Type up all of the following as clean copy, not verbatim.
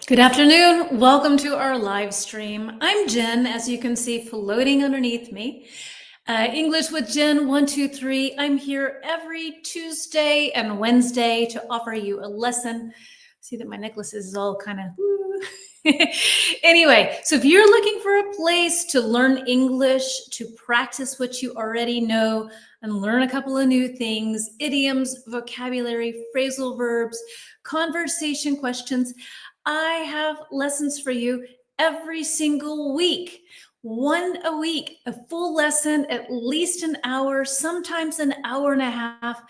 Good afternoon. Welcome to our live stream. I'm Jen, as you can see floating underneath me. English with Jen 123. I'm here every Tuesday and Wednesday to offer you a lesson. See that my necklace is all kind of anyway, so if you're looking for a place to learn English, to practice what you already know and learn a couple of new things, idioms, vocabulary, phrasal verbs, conversation questions, I have lessons for you every single week. One a week, a full lesson, at least an hour, sometimes an hour and a half.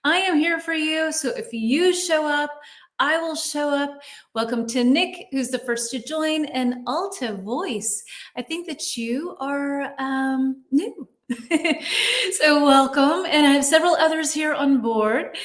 I am here for you. So if you show up, I will show up. Welcome to Nick, who's the first to join, and Alta Voice. I think that you are new. So welcome, and I have several others here on board.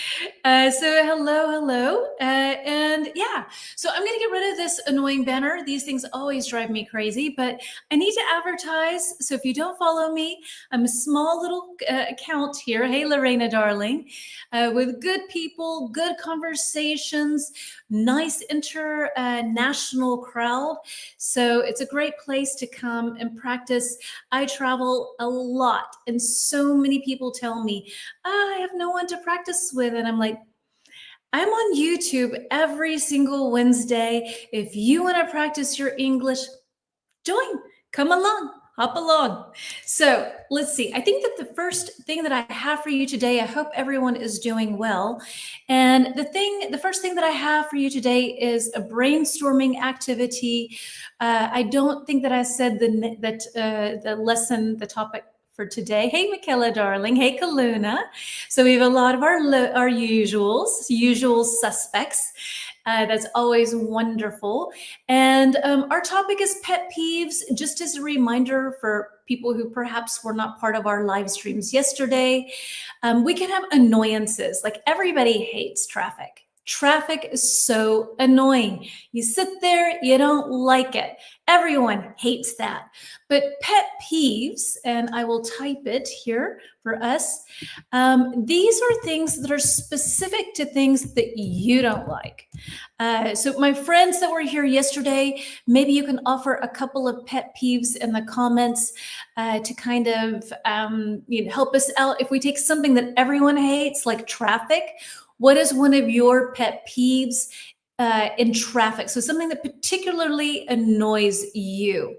So hello, and yeah. So I'm going to get rid of this annoying banner. These things always drive me crazy, but I need to advertise. So if you don't follow me, I'm a small little account here. Hey, Lorena, darling, with good people, good conversations, nice international crowd. So it's a great place to come and practice. I travel a lot, and so many people tell me, I have no one to practice with. And I'm like, I'm on YouTube every single Wednesday. If you want to practice your English, join, come along. Hop along. So let's see. I think that the first thing that I have for you today, I hope everyone is doing well. And the first thing that I have for you today is a brainstorming activity. I don't think that I said the lesson, the topic for today. Hey, Michaela, darling. Hey, Kaluna. So we have a lot of our usual suspects. That's always wonderful. And our topic is pet peeves, just as a reminder for people who perhaps were not part of our live streams yesterday. We can have annoyances, like everybody hates traffic. Traffic is so annoying. You sit there, you don't like it. Everyone hates that. But pet peeves, and I will type it here for us, these are things that are specific to things that you don't like. So my friends that were here yesterday, maybe you can offer a couple of pet peeves in the comments to kind of help us out. If we take something that everyone hates, like traffic, what is one of your pet peeves in traffic? So something that particularly annoys you.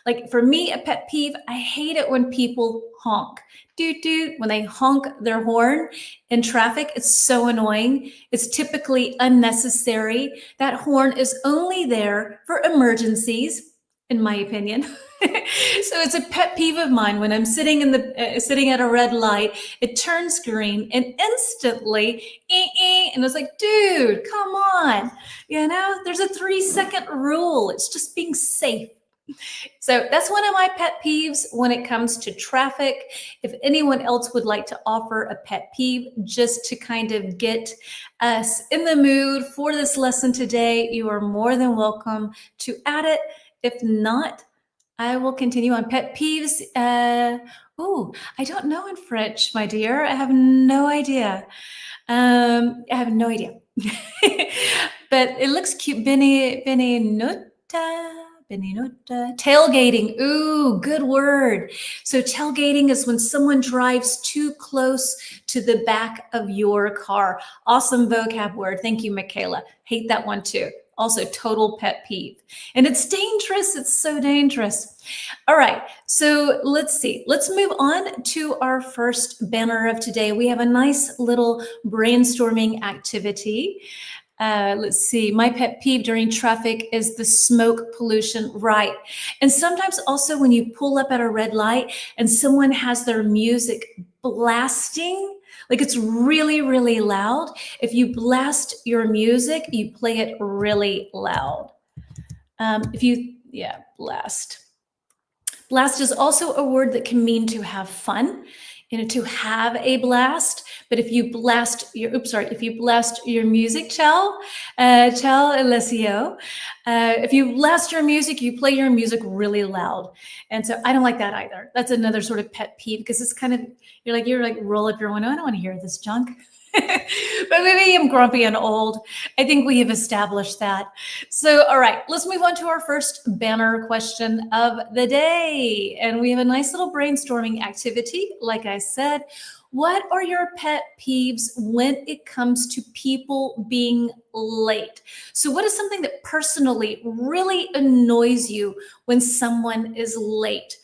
Like for me, a pet peeve, I hate it when people honk. When they honk their horn in traffic, it's so annoying. It's typically unnecessary. That horn is only there for emergencies, in my opinion. So it's a pet peeve of mine when I'm sitting at a red light, it turns green and instantly, and it's like, dude, come on. There's a 3-second rule. It's just being safe. So that's one of my pet peeves when it comes to traffic. If anyone else would like to offer a pet peeve just to kind of get us in the mood for this lesson today, you are more than welcome to add it. If not, I will continue on pet peeves. I don't know in French, my dear. I have no idea. But it looks cute. Benvenuta. Tailgating. Ooh, good word. So tailgating is when someone drives too close to the back of your car. Awesome vocab word. Thank you, Michaela. Hate that one too. Also total pet peeve. And it's dangerous. It's so dangerous. All right. So let's see. Let's move on to our first banner of today. We have a nice little brainstorming activity. Let's see. My pet peeve during traffic is the smoke pollution. Right. And sometimes also when you pull up at a red light and someone has their music blasting, like it's really, really loud. If you blast your music, you play it really loud. Blast. Blast is also a word that can mean to have fun, to have a blast. But if you blast your music, ciao Alessio. If you blast your music, you play your music really loud. And so I don't like that either. That's another sort of pet peeve because it's kind of, you're like, roll up your window. I don't want to hear this junk. But maybe I'm grumpy and old. I think we have established that. So, all right, let's move on to our first banner question of the day. And we have a nice little brainstorming activity. Like I said, what are your pet peeves when it comes to people being late? So, what is something that personally really annoys you when someone is late?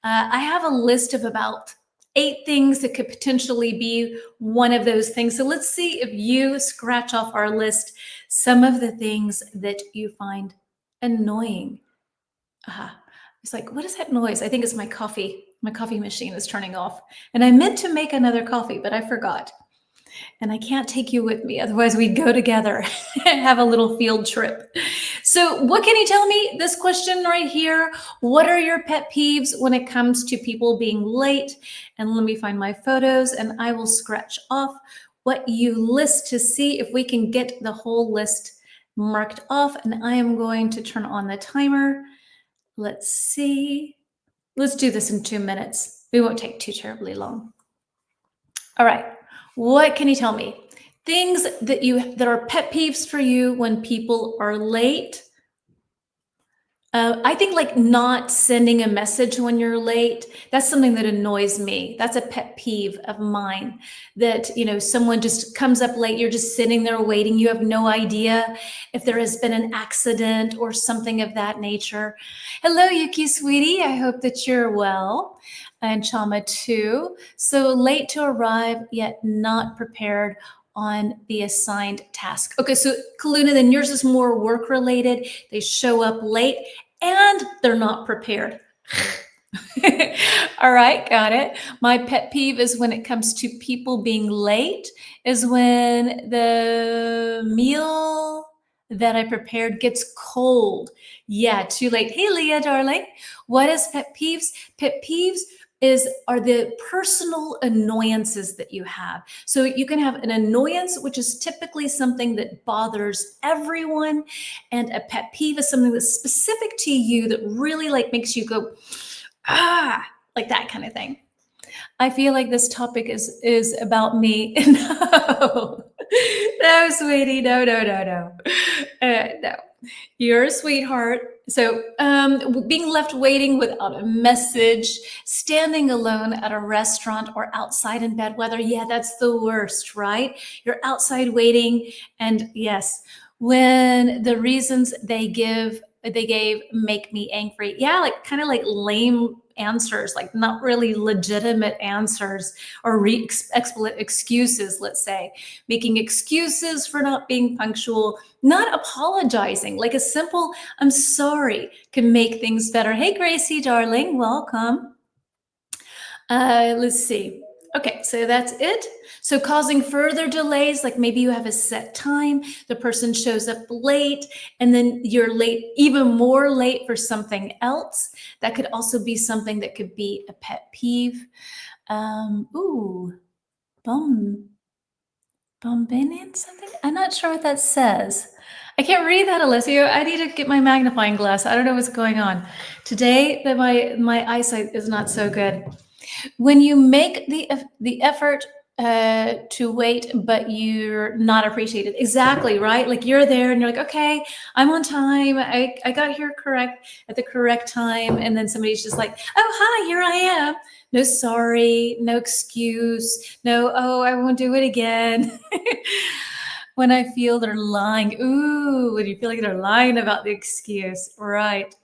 I have a list of about 8 things that could potentially be one of those things. So let's see if you scratch off our list some of the things that you find annoying. It's like, what is that noise? I think it's my coffee. My coffee machine is turning off. And I meant to make another coffee, but I forgot. And I can't take you with me. Otherwise, we'd go together and have a little field trip. So, what can you tell me? This question right here. What are your pet peeves when it comes to people being late? And let me find my photos and I will scratch off what you list to see if we can get the whole list marked off. And I am going to turn on the timer. Let's see. Let's do this in 2 minutes. We won't take too terribly long. All right. What can you tell me? Things that are pet peeves for you when people are late. I think like not sending a message when you're late. That's something that annoys me. That's a pet peeve of mine. That someone just comes up late. You're just sitting there waiting. You have no idea if there has been an accident or something of that nature. Hello, Yuki, sweetie. I hope that you're well. And Chama too. So late to arrive, yet not prepared on the assigned task. Okay, so Kaluna, then yours is more work related. They show up late and they're not prepared. All right, got it. My pet peeve is when it comes to people being late, is when the meal that I prepared gets cold. Yeah, too late. Hey, Leah, darling. What is pet peeves? Pet peeves are the personal annoyances that you have. So you can have an annoyance, which is typically something that bothers everyone. And a pet peeve is something that's specific to you that really makes you go, like that kind of thing. I feel like this topic is about me. No, no, sweetie, no. No, you're a sweetheart. So being left waiting without a message, standing alone at a restaurant or outside in bad weather. Yeah, that's the worst, right? You're outside waiting. And yes, when the reasons they gave make me angry. Yeah, kind of like lame answers, like not really legitimate answers or excuses, let's say. Making excuses for not being punctual, not apologizing. Like a simple, I'm sorry, can make things better. Hey, Gracie, darling, welcome. Let's see. Okay, so that's it. So causing further delays, like maybe you have a set time, the person shows up late, and then you're late, even more late for something else. That could also be something that could be a pet peeve. Bombinian something? I'm not sure what that says. I can't read that, Alessio. I need to get my magnifying glass. I don't know what's going on. Today, my eyesight is not so good. When you make the effort to wait, but you're not appreciated. Exactly, right? Like you're there and you're like, okay, I'm on time. I got here at the correct time. And then somebody's just like, oh, hi, here I am. No sorry, no excuse, no, oh, I won't do it again. When I feel they're lying. Ooh, when you feel like they're lying about the excuse. Right.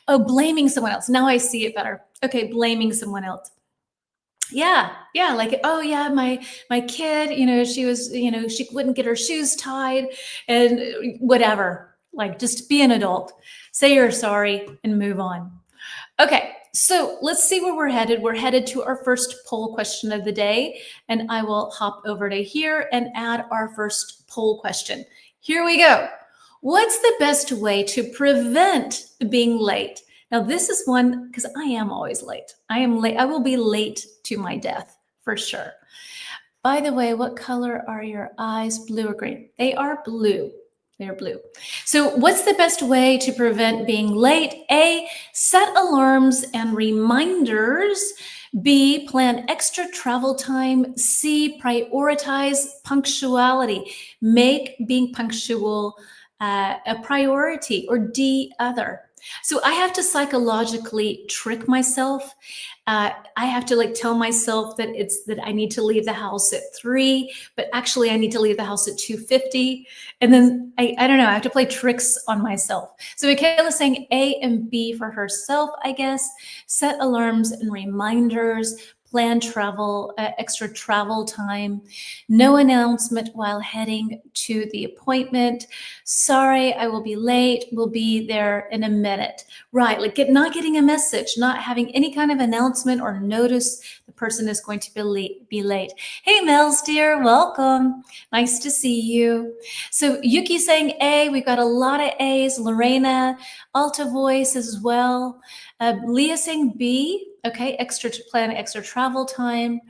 Oh, blaming someone else. Now I see it better. Okay, blaming someone else. Yeah, like, oh yeah, my kid, she was, she wouldn't get her shoes tied and whatever. Like, just be an adult, say you're sorry and move on. Okay, so let's see where we're headed. We're headed to our first poll question of the day, and I will hop over to here and add our first poll question. Here we go. What's the best way to prevent being late? Now, this is one because I am always late. I am late. I will be late to my death for sure. By the way, what color are your eyes? Blue or green? They are blue. They're blue. So what's the best way to prevent being late? A, set alarms and reminders B, plan extra travel time. C, prioritize punctuality. Make being punctual a priority. Or D, other. So I have to psychologically trick myself. I have to like tell myself that I need to leave the house at 3, but actually I need to leave the house at 2:50. And then I don't know, I have to play tricks on myself. So Michaela's saying A and B for herself, I guess. Set alarms and reminders, plan travel, extra travel time, no announcement while heading to the appointment. Sorry, I will be late. We'll be there in a minute. Right, like not getting a message, not having any kind of announcement or notice the person is going to be late. Hey, Mel's dear, welcome. Nice to see you. So Yuki saying A, we've got a lot of A's. Lorena, alta voice as well. Leah saying B, okay, plan extra travel time.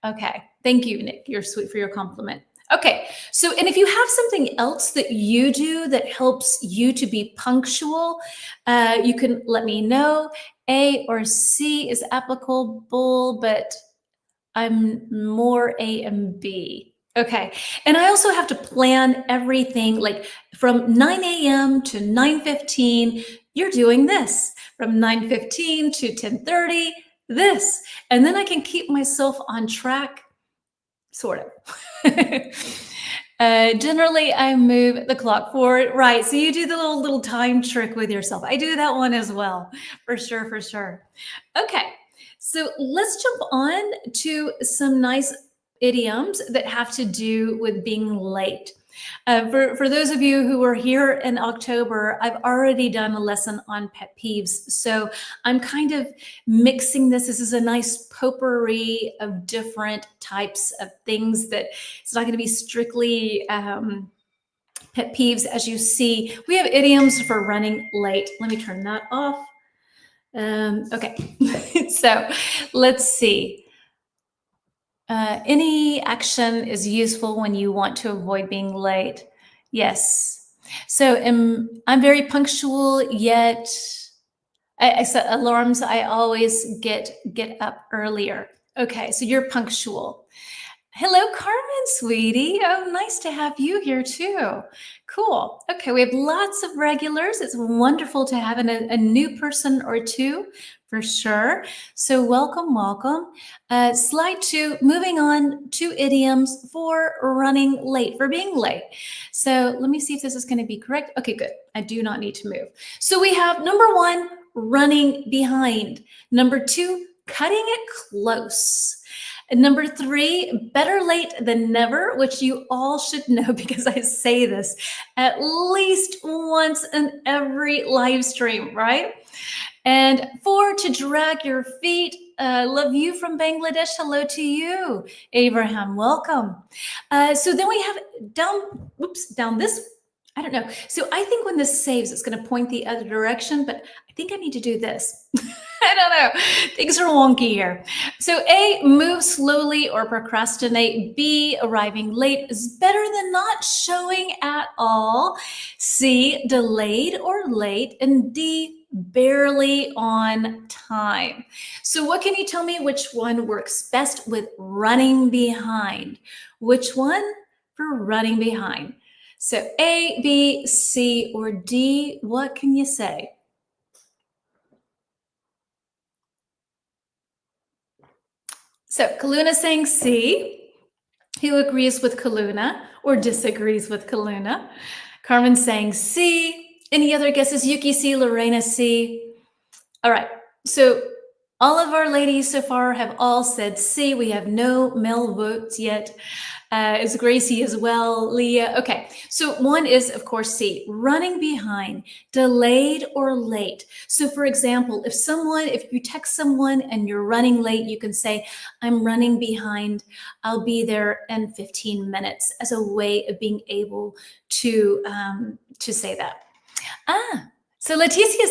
Okay, thank you, Nick. You're sweet for your compliment. Okay, so, and if you have something else that you do that helps you to be punctual, you can let me know. A or C is applicable, but I'm more A and B. Okay, and I also have to plan everything like from 9 a.m. to 9:15, you're doing this. From 9:15 to 10:30, this. And then I can keep myself on track, sort of. Generally, I move the clock forward. Right, so you do the little time trick with yourself. I do that one as well, for sure, for sure. Okay, so let's jump on to some nice idioms that have to do with being late. For those of you who were here in October, I've already done a lesson on pet peeves. So I'm kind of mixing this. This is a nice potpourri of different types of things that it's not going to be strictly pet peeves. As you see, we have idioms for running late. Let me turn that off. Okay, so let's see. Any action is useful when you want to avoid being late. Yes. So I'm very punctual, yet I set alarms. I always get up earlier. Okay, so you're punctual. Hello, Carmen, sweetie. Oh, nice to have you here too. Cool. Okay, we have lots of regulars. It's wonderful to have a new person or two for sure. So welcome, welcome. Slide 2, moving on to idioms for running late, for being late. So let me see if this is going to be correct. Okay, good. I do not need to move. So we have number 1, running behind. Number 2, cutting it close. And number 3, better late than never, which you all should know because I say this at least once in every live stream, right? And 4, to drag your feet. Love you from Bangladesh. Hello to you, Abraham. Welcome. So then we have down this. I don't know. So I think when this saves, it's going to point the other direction, but I think I need to do this. I don't know. Things are wonky here. So A, move slowly or procrastinate. B, arriving late is better than not showing at all. C, delayed or late. And D, barely on time. So what can you tell me which one works best with running behind? Which one for running behind? So A, B, C, or D, what can you say? So Kaluna saying C. Who agrees with Kaluna or disagrees with Kaluna? Carmen saying C. Any other guesses? Yuki C, Lorena C. All right. So all of our ladies so far have all said C. We have no male votes yet. Is Gracie as well, Leah? Okay, so one is, of course, C, running behind, delayed or late. So for example, if you text someone and you're running late, you can say, I'm running behind, I'll be there in 15 minutes as a way of being able to say that. So Leticia,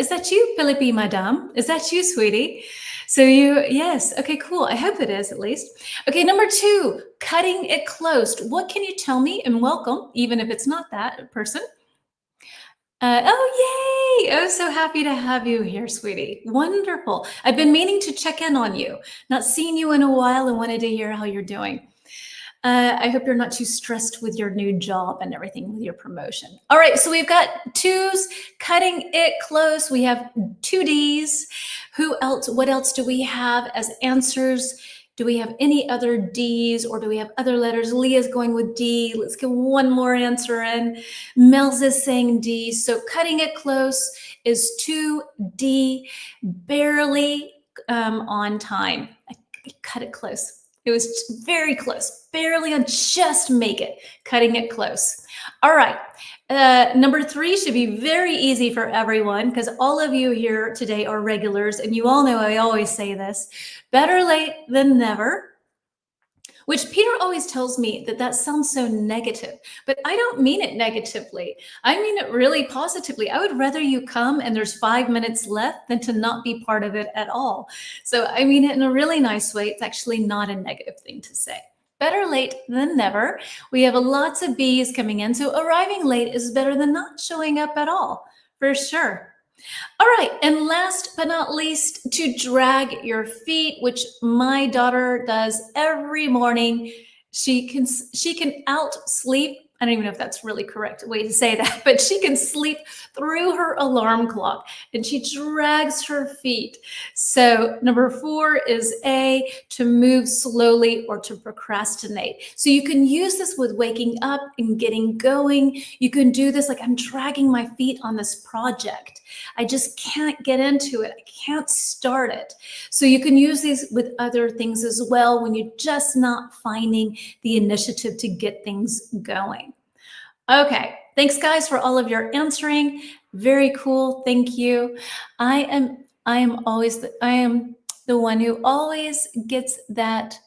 is that you, Philippi, madame? Is that you, sweetie? So yes. Okay, cool. I hope it is at least. Okay, number 2, cutting it close. What can you tell me? And welcome, even if it's not that person. Oh, Oh, so happy to have you here, sweetie. Wonderful. I've been meaning to check in on you. Not seen you in a while and wanted to hear how you're doing. I hope you're not too stressed with your new job and everything with your promotion. All right, so we've got twos, cutting it close. We have two Ds. Who else? What else do we have as answers? Do we have any other Ds or do we have other letters? Leah's going with D. Let's get one more answer in. Mel's is saying D. So cutting it close is 2D, barely on time. I cut it close. It was very close, barely on, just make it, cutting it close. All right, number 3 should be very easy for everyone because all of you here today are regulars and you all know I always say this, better late than never. Which Peter always tells me that sounds so negative, but I don't mean it negatively. I mean it really positively. I would rather you come and there's 5 minutes left than to not be part of it at all. So I mean it in a really nice way. It's actually not a negative thing to say. Better late than never. We have lots of B's coming in. So arriving late is better than not showing up at all, for sure. All right, and last but not least, to drag your feet, which my daughter does every morning. She can out sleep. I don't even know if that's really correct way to say that, but she can sleep through her alarm clock and she drags her feet. So number 4 is A, to move slowly or to procrastinate. So you can use this with waking up and getting going. You can do this like I'm dragging my feet on this project. I just can't get into it. I can't start it. So you can use these with other things as well when you're just not finding the initiative to get things going. Okay, thanks guys for all of your answering. Very cool, thank you. I am the one who always gets that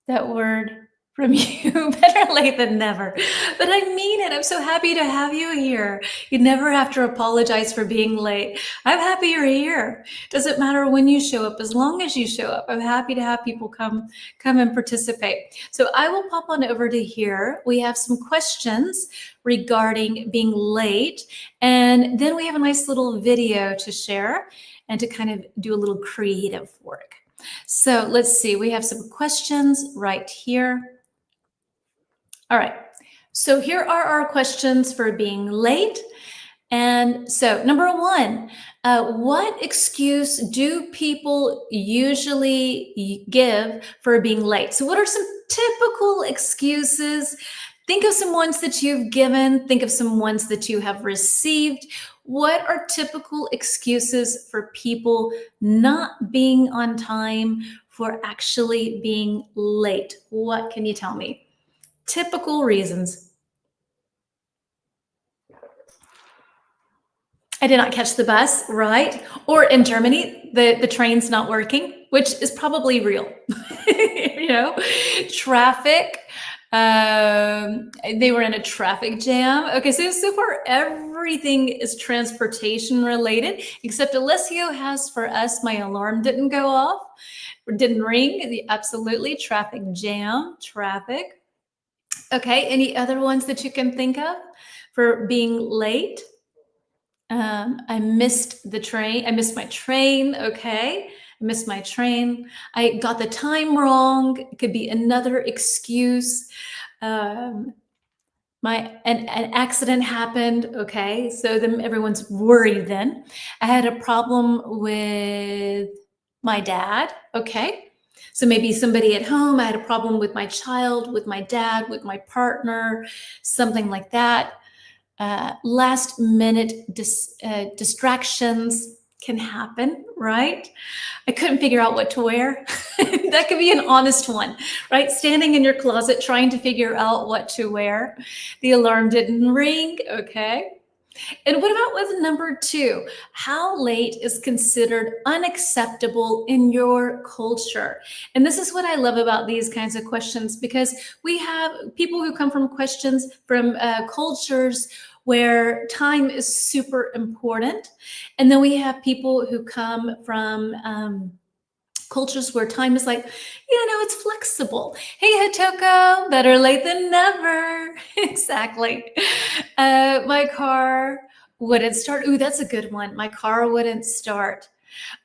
word from you. Better late than never. But I mean it. I'm so happy to have you here. You never have to apologize for being late. I'm happy you're here. Doesn't matter when you show up, as long as you show up. I'm happy to have people come and participate. So I will pop on over to here. We have some questions regarding being late. And then we have a nice little video to share and to kind of do a little creative work. So let's see, we have some questions right here. All right, so here are our questions for being late. And so number 1, what excuse do people usually give for being late? So what are some typical excuses? Think of some ones that you've given, think of some ones that you have received. What are typical excuses for people not being on time, for actually being late? What can you tell me? Typical reasons. I did not catch the bus, right? Or in Germany, the train's not working, which is probably real. You know, traffic. They were in a traffic jam. Okay, so far everything is transportation related, except Alessio has for us, my alarm didn't go off, or didn't ring. Absolutely, traffic jam, traffic. Okay, any other ones that you can think of for being late? I missed the train. I missed my train. Okay. I missed my train. I got the time wrong. It could be another excuse. An accident happened. Okay. So then everyone's worried then. I had a problem with my dad. Okay. So maybe somebody at home, I had a problem with my child, with my dad, with my partner, something like that. Last minute distractions can happen, right? I couldn't figure out what to wear. That could be an honest one, right? Standing in your closet trying to figure out what to wear. The alarm didn't ring, okay? And what about with number 2? How late is considered unacceptable in your culture? And this is what I love about these kinds of questions, because we have people who come from questions from cultures where time is super important. And then we have people who come from cultures where time is like, it's flexible. Hey, Hitoko, better late than never. Exactly. My car Wouldn't start. Ooh, that's a good one. My car wouldn't start.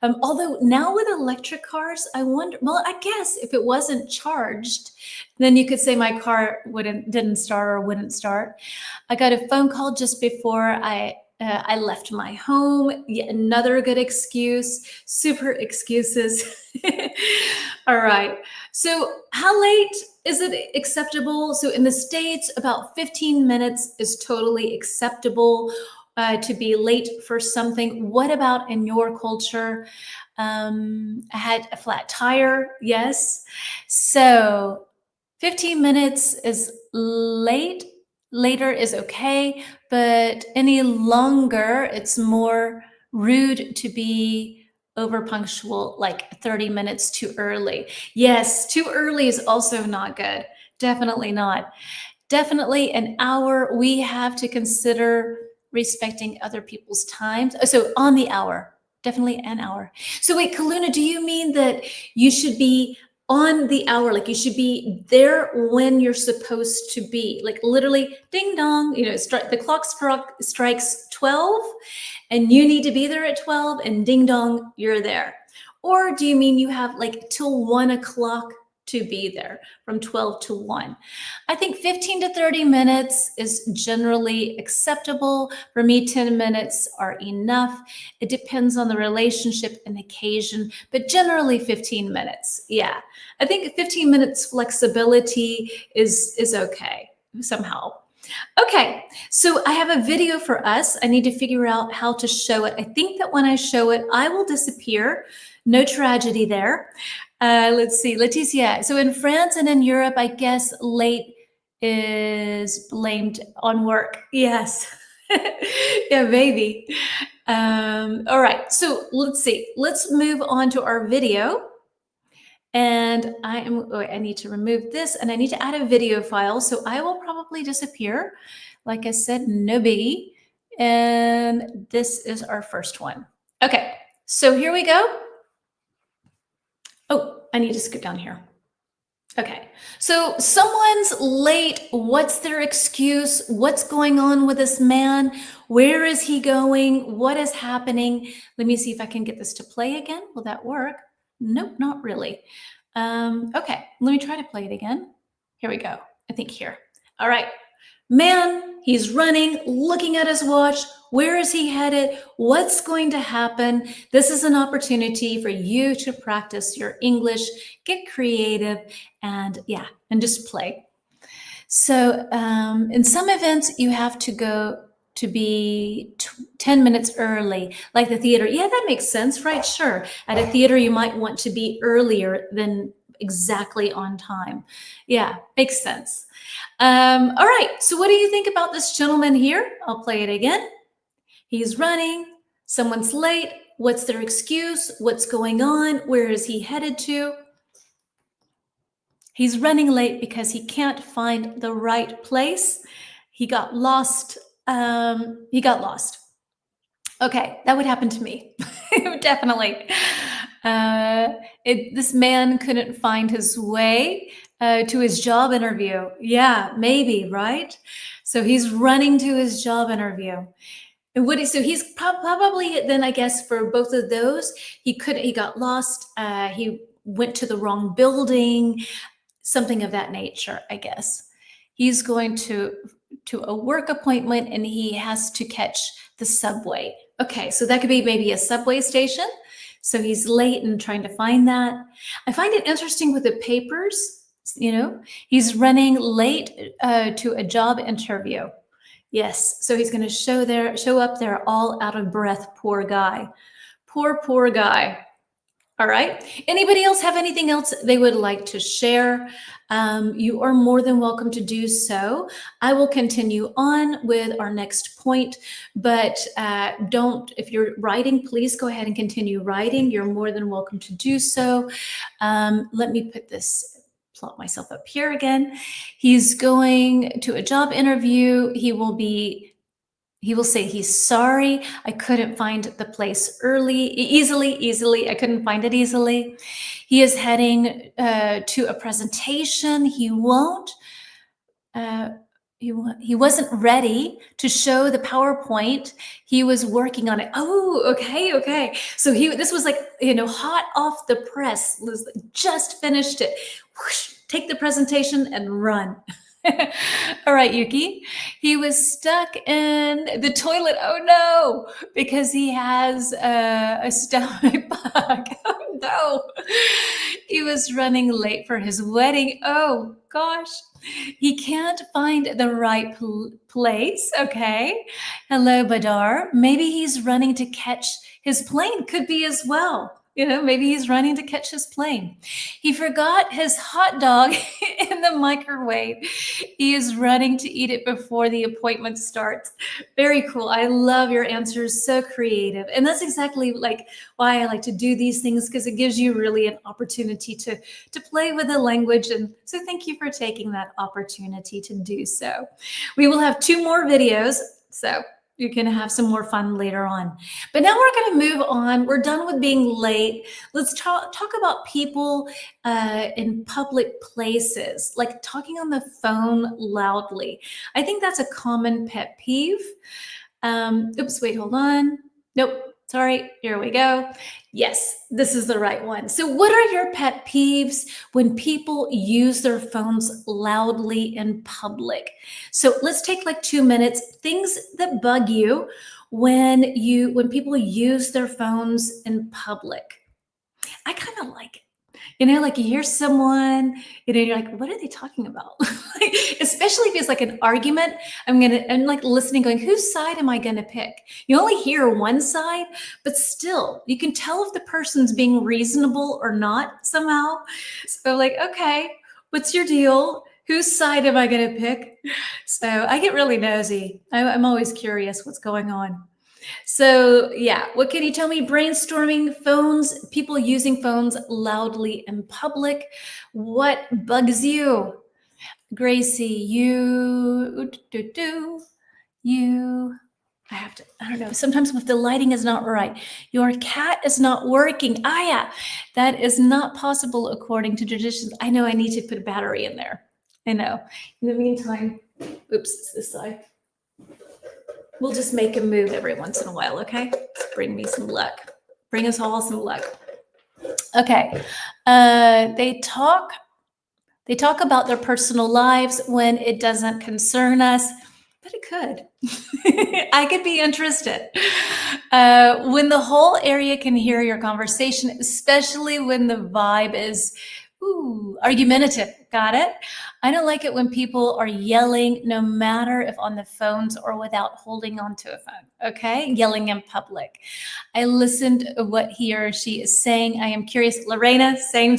Although now with electric cars, I wonder, well, I guess if it wasn't charged, then you could say my car didn't start or wouldn't start. I got a phone call just before I left my home. Yet another good excuse. Super excuses. All right. So how late is it acceptable? So in the States, about 15 minutes is totally acceptable to be late for something. What about in your culture? I had a flat tire. Yes. So 15 minutes is late. Later is okay, but any longer, it's more rude to be over punctual, like 30 minutes too early. Yes, too early is also not good. Definitely not. Definitely an hour. We have to consider respecting other people's times. So on the hour, definitely an hour. So wait, Kaluna, do you mean that you should be on the hour, like you should be there when you're supposed to be, like literally ding dong, the clock strikes 12 and you need to be there at 12 and ding dong, you're there? Or do you mean you have like till 1 o'clock to be there, from 12 to 1? I think 15 to 30 minutes is generally acceptable. For me, 10 minutes are enough. It depends on the relationship and occasion, but generally 15 minutes. Yeah, I think 15 minutes flexibility is okay somehow. Okay, so I have a video for us. I need to figure out how to show it. I think that when I show it, I will disappear. No tragedy there. Let's see, Leticia. So in France and in Europe, I guess late is blamed on work. Yes. Yeah, maybe. All right, so let's see. Let's move on to our video. And I need to remove this and I need to add a video file. So I will probably disappear. Like I said, no biggie. And this is our first one. Okay, so here we go. Oh, I need to scoot down here. Okay, so someone's late. What's their excuse? What's going on with this man? Where is he going? What is happening? Let me see if I can get this to play again. Will that work? Nope, not really. Okay, let me try to play it again. Here we go. I think here. All right. Man, he's running, looking at his watch. Where is he headed? What's going to happen? This is an opportunity for you to practice your English, get creative, and just play. So in some events, you have to go to be 10 minutes early, like the theater. Yeah, that makes sense, right? Sure. At a theater, you might want to be earlier than exactly on time. Yeah, makes sense. All right, so what do you think about this gentleman here? I'll play it again. He's running, someone's late. What's their excuse? What's going on? Where is he headed to? He's running late because he can't find the right place. He got lost. Okay, that would happen to me. Definitely. This man couldn't find his way to his job interview. Yeah, maybe, right? So he's running to his job interview. And so he's probably then, I guess, for both of those, he got lost. He went to the wrong building, something of that nature, I guess. He's going to a work appointment and he has to catch the subway. Okay, so that could be maybe a subway station. So he's late and trying to find that. I find it interesting with the papers, he's running late to a job interview. Yes, so he's going to show up there all out of breath. Poor guy. Poor guy. All right. Anybody else have anything else they would like to share? You are more than welcome to do so. I will continue on with our next point, but if you're writing, please go ahead and continue writing. You're more than welcome to do so. Let me plot myself up here again. He's going to a job interview. He will say he's sorry. I couldn't find the place easily. I couldn't find it easily. He is heading to a presentation. He won't He wasn't ready to show the PowerPoint. He was working on it. Oh, okay, okay. So this was like, hot off the press. Just finished it. Whoosh, take the presentation and run. All right, Yuki. He was stuck in the toilet. Oh no, because he has a stomach bug. Oh no. He was running late for his wedding. Oh gosh. He can't find the right place. Okay. Hello, Badar. Maybe he's running to catch his plane. Could be as well. Maybe he's running to catch his plane. He forgot his hot dog in the microwave. He is running to eat it before the appointment starts. Very cool. I love your answers. So creative. And that's exactly like why I like to do these things, because it gives you really an opportunity to play with the language. And so thank you for taking that opportunity to do so. We will have 2 more videos. So you can have some more fun later on. But now we're going to move on. We're done with being late. Let's talk about people in public places, like talking on the phone loudly. I think that's a common pet peeve. Oops, wait, hold on. Nope, sorry, here we go. Yes, this is the right one. So what are your pet peeves when people use their phones loudly in public? So let's take like 2 minutes. Things that bug you when people use their phones in public. I kind of like it. Like you hear someone, you're like, what are they talking about? Especially if it's like an argument, I'm like listening, going, whose side am I going to pick? You only hear one side, but still, you can tell if the person's being reasonable or not somehow. So like, okay, what's your deal? Whose side am I going to pick? So I get really nosy. I'm always curious what's going on. So yeah, what can you tell me? Brainstorming, phones, people using phones loudly in public. What bugs you? Gracie, you, I don't know. Sometimes if the lighting is not right, your cat is not working. Yeah, that is not possible according to traditions. I know I need to put a battery in there. I know. In the meantime, oops, it's this side. We'll just make him move every once in a while, okay? Bring me some luck. Bring us all some luck. Okay. They talk about their personal lives when it doesn't concern us, but it could. I could be interested. When the whole area can hear your conversation, especially when the vibe is argumentative. Got it? I don't like it when people are yelling, no matter if on the phones or without holding onto a phone. Okay? Yelling in public. I listened to what he or she is saying. I am curious. Lorena, same.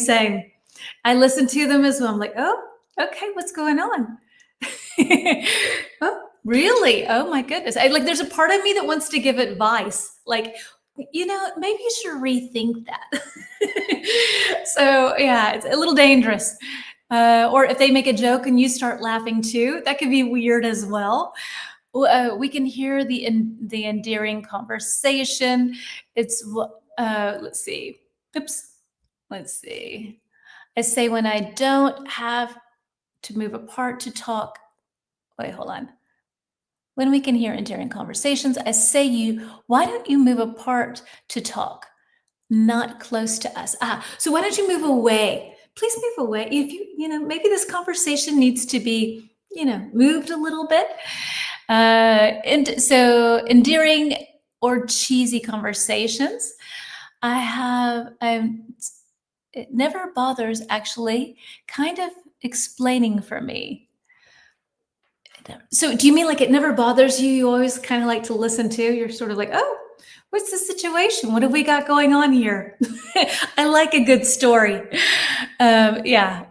I listen to them as well. I'm like, oh, okay, what's going on? Oh, really? Oh my goodness. There's a part of me that wants to give advice. Like, maybe you should rethink that. So yeah, it's a little dangerous. Or if they make a joke and you start laughing too, that could be weird as well. We can hear the endearing conversation. It's let's see. Oops. Let's see. I say when I don't have to move apart to talk. Wait, hold on. When we can hear endearing conversations, I say why don't you move apart to talk? Not close to us. So why don't you move away? Please move away. If maybe this conversation needs to be, moved a little bit. And so endearing or cheesy conversations. It never bothers actually kind of explaining for me. So do you mean like it never bothers you? You always kind of like to listen to? You're sort of like, oh, what's the situation? What have we got going on here? I like a good story. Yeah,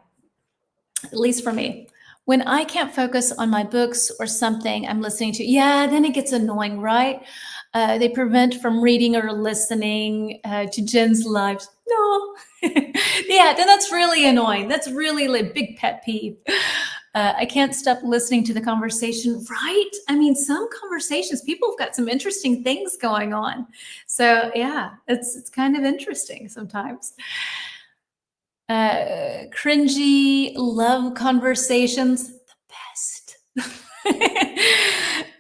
at least for me. When I can't focus on my books or something I'm listening to, then it gets annoying, right? They prevent from reading or listening to Jen's lives. No. Yeah, then that's really annoying. That's really a big pet peeve. I can't stop listening to the conversation, right? I mean, some conversations, people have got some interesting things going on. So yeah, it's kind of interesting sometimes. Cringy love conversations, the best.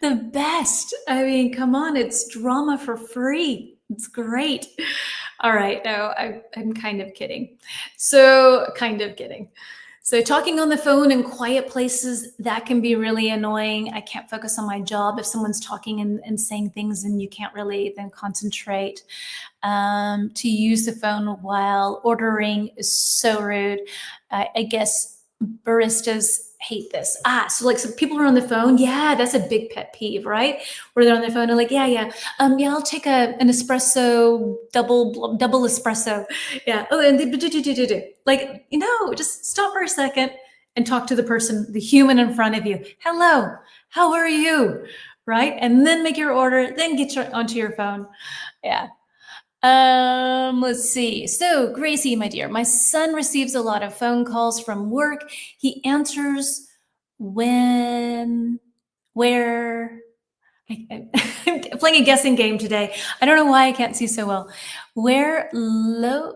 The best. I mean, come on, it's drama for free. It's great. All right, no, I'm kind of kidding. So, kind of kidding. So, talking on the phone in quiet places, that can be really annoying. I can't focus on my job if someone's talking and saying things and you can't really then concentrate. To use the phone while ordering is so rude. I guess baristas hate this. So like some people are on the phone. Yeah, that's a big pet peeve, right? Where they're on their phone and like, yeah, I'll take an espresso, double espresso. Yeah. Oh, and like, just stop for a second and talk to the person, the human in front of you. Hello, how are you? Right? And then make your order, then get onto your phone. Yeah. Let's see. So, Gracie, my dear, my son receives a lot of phone calls from work. He answers when, where. I'm playing a guessing game today. I don't know why I can't see so well. Where low,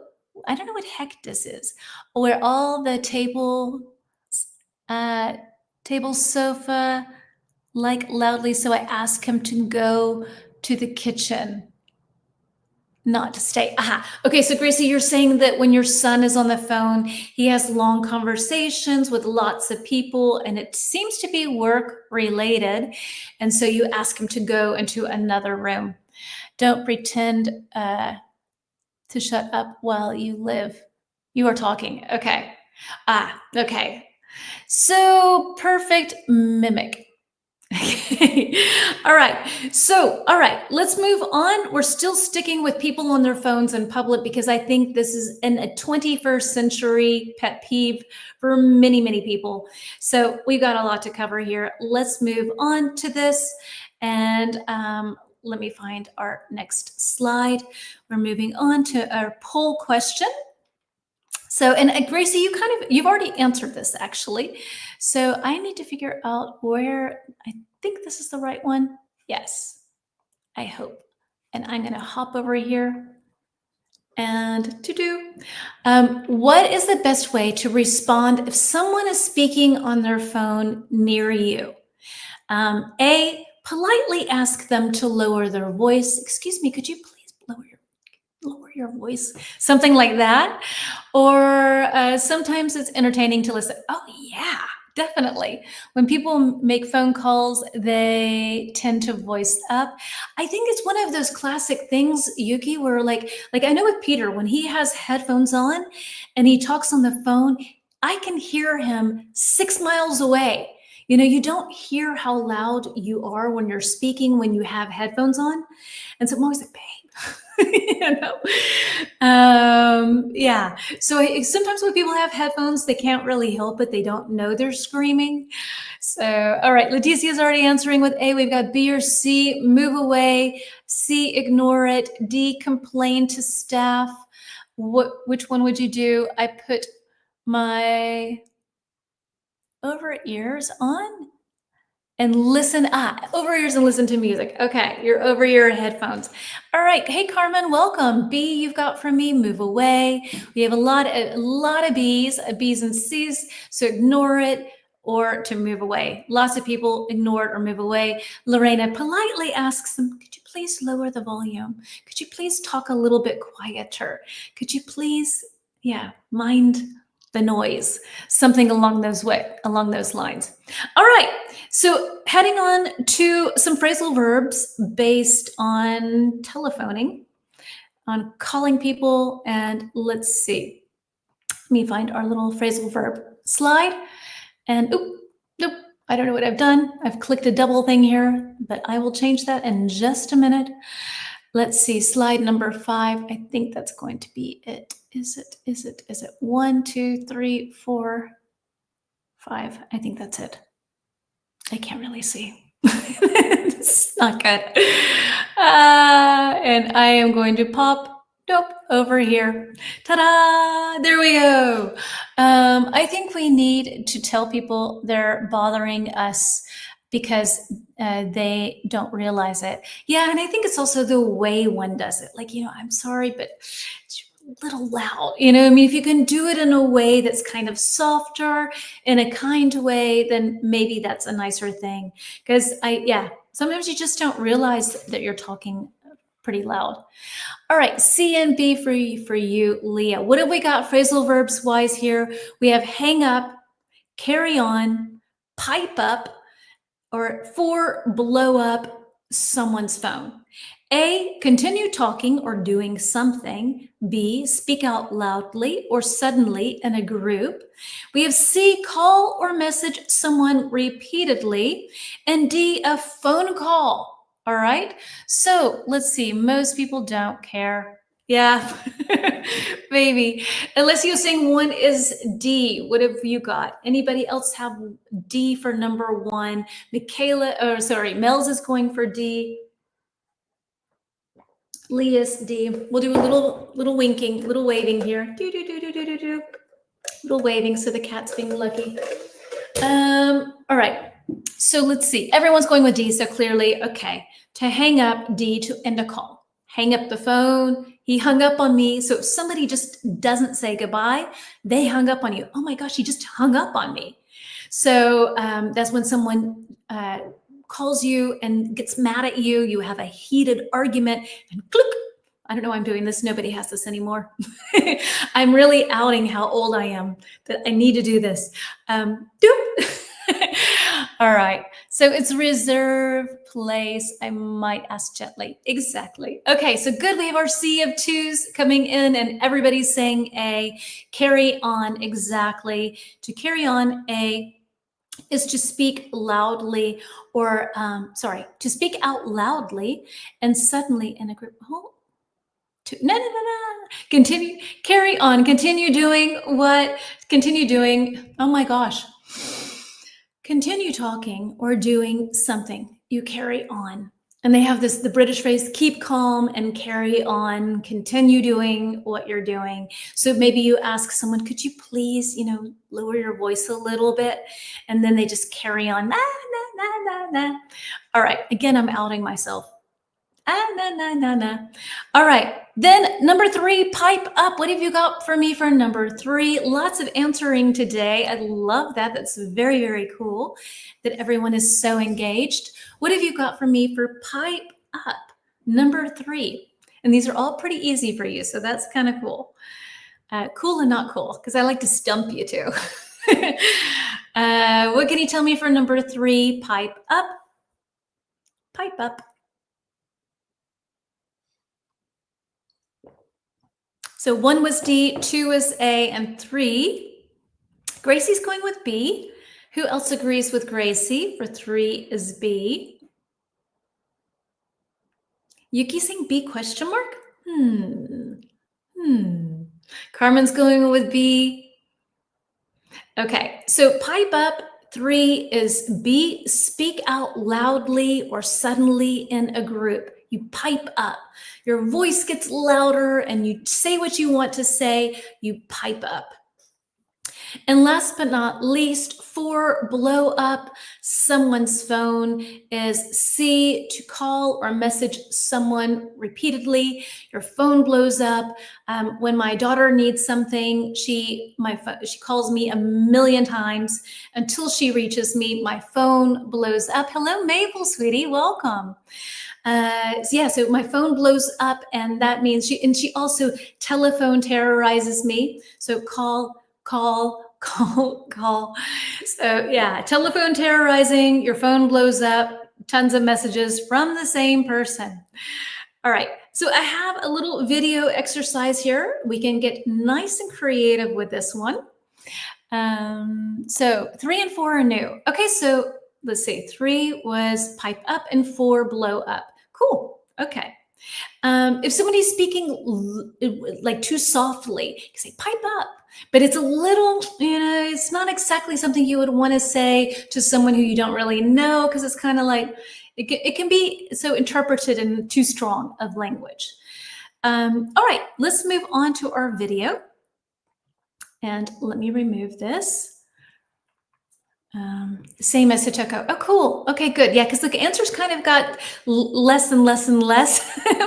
I don't know what heck this is. Where all the table sofa, like loudly. So I ask him to go to the kitchen. Not to stay. Okay, so Gracie, you're saying that when your son is on the phone, he has long conversations with lots of people, and it seems to be work related. And so you ask him to go into another room. Don't pretend to shut up while you are talking. Okay. Okay. So perfect mimic. Okay. All right. So, all right, let's move on. We're still sticking with people on their phones in public because I think this is a 21st century pet peeve for many, many people. So we've got a lot to cover here. Let's move on to this. And let me find our next slide. We're moving on to our poll question. So, and Gracie, you've already answered this actually. So I need to figure out where, I think this is the right one. Yes, I hope. And I'm going to hop over here and what is the best way to respond if someone is speaking on their phone near you? A, politely ask them to lower their voice. Excuse me, could you please lower your voice, something like that. Or sometimes it's entertaining to listen. Oh yeah, definitely. When people make phone calls, they tend to voice up. I think it's one of those classic things, Yuki, where like I know with Peter, when he has headphones on and he talks on the phone, I can hear him 6 miles away. You don't hear how loud you are when you're speaking when you have headphones on. And so I'm always like, babe. Yeah. So sometimes when people have headphones, they can't really help it. They don't know they're screaming. So, all right. Leticia's already answering with A. We've got B or C, move away. C, ignore it. D, complain to staff. Which one would you do? I put my over ears on and listen, over ears and listen to music. Okay, you're over your headphones. All right, hey Carmen, welcome. B, you've got from me, move away. We have a lot of B's and C's, so ignore it or to move away. Lots of people ignore it or move away. Lorena politely asks them, could you please lower the volume? Could you please talk a little bit quieter? Could you please, mind the noise, something along those lines. All right, so heading on to some phrasal verbs based on telephoning, on calling people, and let's see. Let me find our little phrasal verb slide, and nope, I don't know what I've done. I've clicked a double thing here, but I will change that in just a minute. Let's see, slide number 5. I think that's going to be it. Is it 1, 2, 3, 4, 5? I think that's it. I can't really see. It's not good. And I am going to pop, over here. Ta-da! There we go. I think we need to tell people they're bothering us because they don't realize it. Yeah, and I think it's also the way one does it. Like, I'm sorry, but it's little loud. You know, I mean, if you can do it in a way that's kind of softer, in a kind way, then maybe that's a nicer thing. Because sometimes you just don't realize that you're talking pretty loud. All right, C and B for you, Leah. What have we got phrasal verbs wise here? We have hang up, carry on, pipe up, or 4, blow up someone's phone. A, continue talking or doing something. B, speak out loudly or suddenly in a group. We have C, call or message someone repeatedly. And D, a phone call. All right. So let's see. Most people don't care. Yeah, maybe. Unless you're saying one is D. What have you got? Anybody else have D for number 1? Mel's is going for D. Leah's D. We'll do a little winking, little waving here. Do do do do do do do. Little waving, so the cat's being lucky. All right. So let's see. Everyone's going with D, so clearly, okay. To hang up, D, to end a call. Hang up the phone. He hung up on me. So if somebody just doesn't say goodbye, they hung up on you. Oh my gosh, he just hung up on me. So that's when someone calls you and gets mad at you. You have a heated argument and click. I don't know why I'm doing this. Nobody has this anymore. I'm really outing how old I am, that I need to do this. Doop. All right. So it's reserve place. I might ask gently. Exactly. Okay. So good. We have our sea of 2s coming in and everybody's saying A. Carry on. Exactly. To carry on, A is to speak loudly or, to speak out loudly and suddenly in a group. No. Continue, carry on, continue doing what? Continue doing, oh my gosh. Continue talking or doing something. You carry on. And they have the British phrase, keep calm and carry on, continue doing what you're doing. So maybe you ask someone, could you please, lower your voice a little bit? And then they just carry on. Nah, nah, nah, nah, nah. All right, again, I'm outing myself. All right, then number 3, pipe up. What have you got for me for number 3? Lots of answering today. I love that. That's very, very cool that everyone is so engaged. What have you got for me for pipe up? Number 3. And these are all pretty easy for you, so that's kind of cool. Cool and not cool, because I like to stump you too. What can you tell me for number 3? Pipe up. Pipe up. So 1 was D, 2 was A, and 3. Gracie's going with B. Who else agrees with Gracie? For 3 is B. Yuki saying B question mark? Carmen's going with B. Okay, so pipe up. 3 is B, speak out loudly or suddenly in a group. You pipe up. Your voice gets louder and you say what you want to say. You pipe up. And last but not least, 4, blow up someone's phone is C, to call or message someone repeatedly. Your phone blows up. When my daughter needs something, she calls me a million times until she reaches me. My phone blows up. Hello, Mabel, sweetie, welcome. So my phone blows up, and that means she also telephone terrorizes me. So call. So yeah, telephone terrorizing, your phone blows up, tons of messages from the same person. All right, so I have a little video exercise here. We can get nice and creative with this one. So 3 and 4 are new. Okay, so let's see, 3 was pipe up and 4 blow up. Cool, okay. If somebody's speaking like too softly, you can say pipe up, but it's a little, it's not exactly something you would want to say to someone who you don't really know, because it's kind of like, it can be so interpreted in too strong of language. All right, let's move on to our video. And let me remove this. Same as Sutoku. Oh, cool. Okay, good. Yeah, because the answers kind of got less and less and less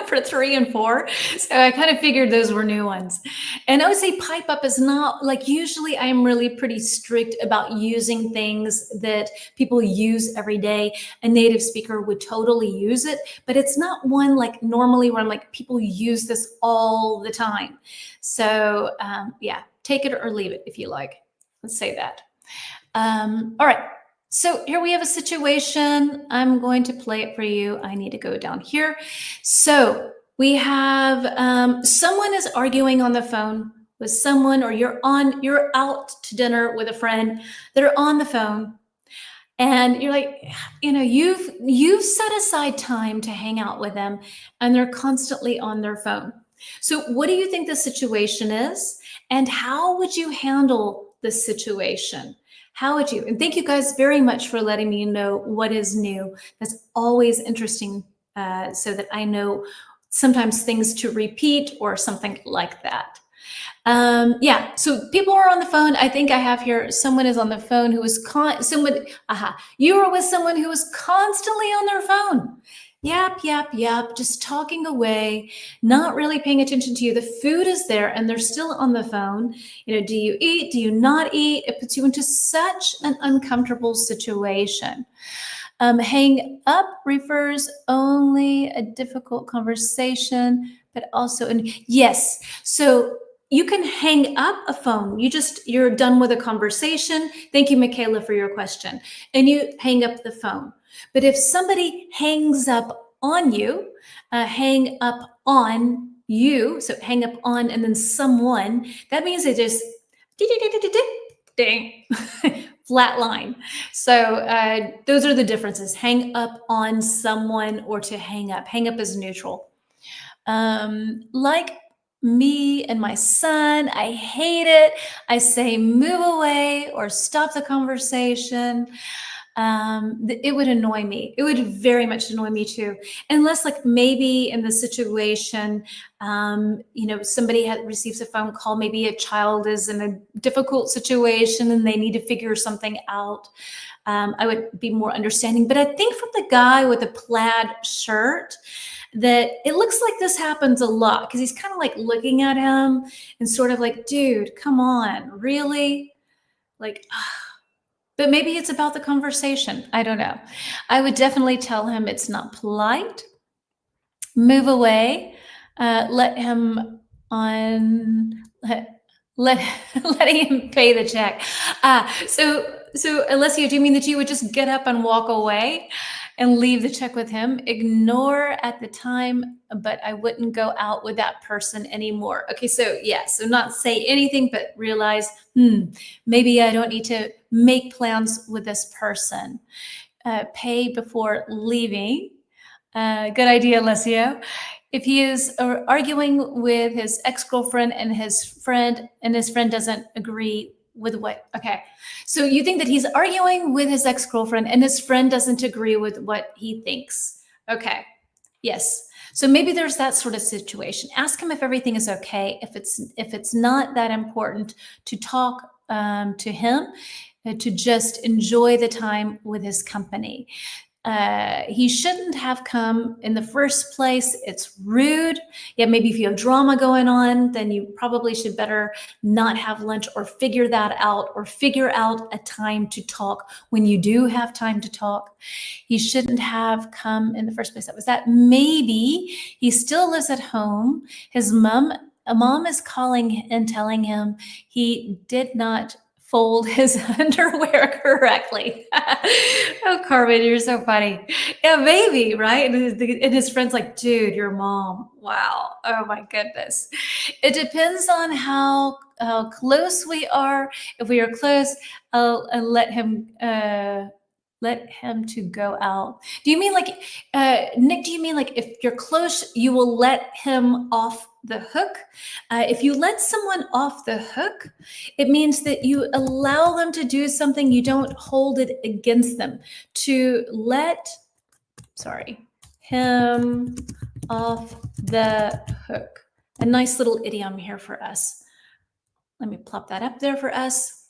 for 3 and 4. So I kind of figured those were new ones. And I would say pipe up is not like usually I'm really pretty strict about using things that people use every day. A native speaker would totally use it, but it's not one like normally where I'm like, people use this all the time. So yeah, take it or leave it if you like. Let's say that. All right. So here we have a situation. I'm going to play it for you. I need to go down here. So we have someone is arguing on the phone with someone, or you're out to dinner with a friend. They're on the phone, and you're like, you've set aside time to hang out with them, and they're constantly on their phone. So what do you think the situation is, and how would you handle the situation? How would you? And thank you guys very much for letting me know what is new. That's always interesting, so that I know sometimes things to repeat or something like that. Yeah, so people are on the phone. I think I have here someone is on the phone who is you are with someone who is constantly on their phone. Yap, yap, yap, just talking away, not really paying attention to you. The food is there and they're still on the phone. Do you eat? Do you not eat? It puts you into such an uncomfortable situation. Hang up refers only a difficult conversation, but also, and yes, so you can hang up a phone. You're done with a conversation. Thank you, Michaela, for your question. And you hang up the phone. But if somebody hangs up on you, hang up on you, so hang up on and then someone, that means they just ding, flat line. So those are the differences. Hang up on someone or to hang up. Hang up is neutral. Like me and my son, I hate it. I say move away or stop the conversation. It would annoy me. It would very much annoy me too. Unless like maybe in the situation, somebody receives a phone call, maybe a child is in a difficult situation and they need to figure something out. I would be more understanding. But I think from the guy with the plaid shirt, that it looks like this happens a lot because he's kind of like looking at him and sort of like, dude, come on, really? Like, but maybe it's about the conversation. I don't know. I would definitely tell him it's not polite. Move away. Let him on. Letting him pay the check. So Alessia, do you mean that you would just get up and walk away and leave the check with him? Ignore at the time, but I wouldn't go out with that person anymore. Okay, so yeah, so not say anything, but realize, maybe I don't need to make plans with this person. Pay before leaving. Good idea, Alessio. If he is arguing with his ex-girlfriend and his friend doesn't agree with what, okay. So you think that he's arguing with his ex-girlfriend and his friend doesn't agree with what he thinks. Okay, yes. So maybe there's that sort of situation. Ask him if everything is okay. If it's not that important to talk to him, to just enjoy the time with his company. He shouldn't have come in the first place. It's rude. Yeah, maybe if you have drama going on, then you probably should better not have lunch or figure that out, or figure out a time to talk when you do have time to talk. He shouldn't have come in the first place. That was that. Maybe he still lives at home. His mom is calling and telling him he did not fold his underwear correctly. Oh, Carmen, you're so funny. Yeah, maybe, right? And his friend's like, dude, your mom. Wow. Oh my goodness. It depends on how close we are. If we are close, I'll let him to go out. Do you mean like, Nick, do you mean like if you're close, you will let him off the hook? If you let someone off the hook, it means that you allow them to do something, you don't hold it against them. To let, him off the hook. A nice little idiom here for us. Let me plop that up there for us.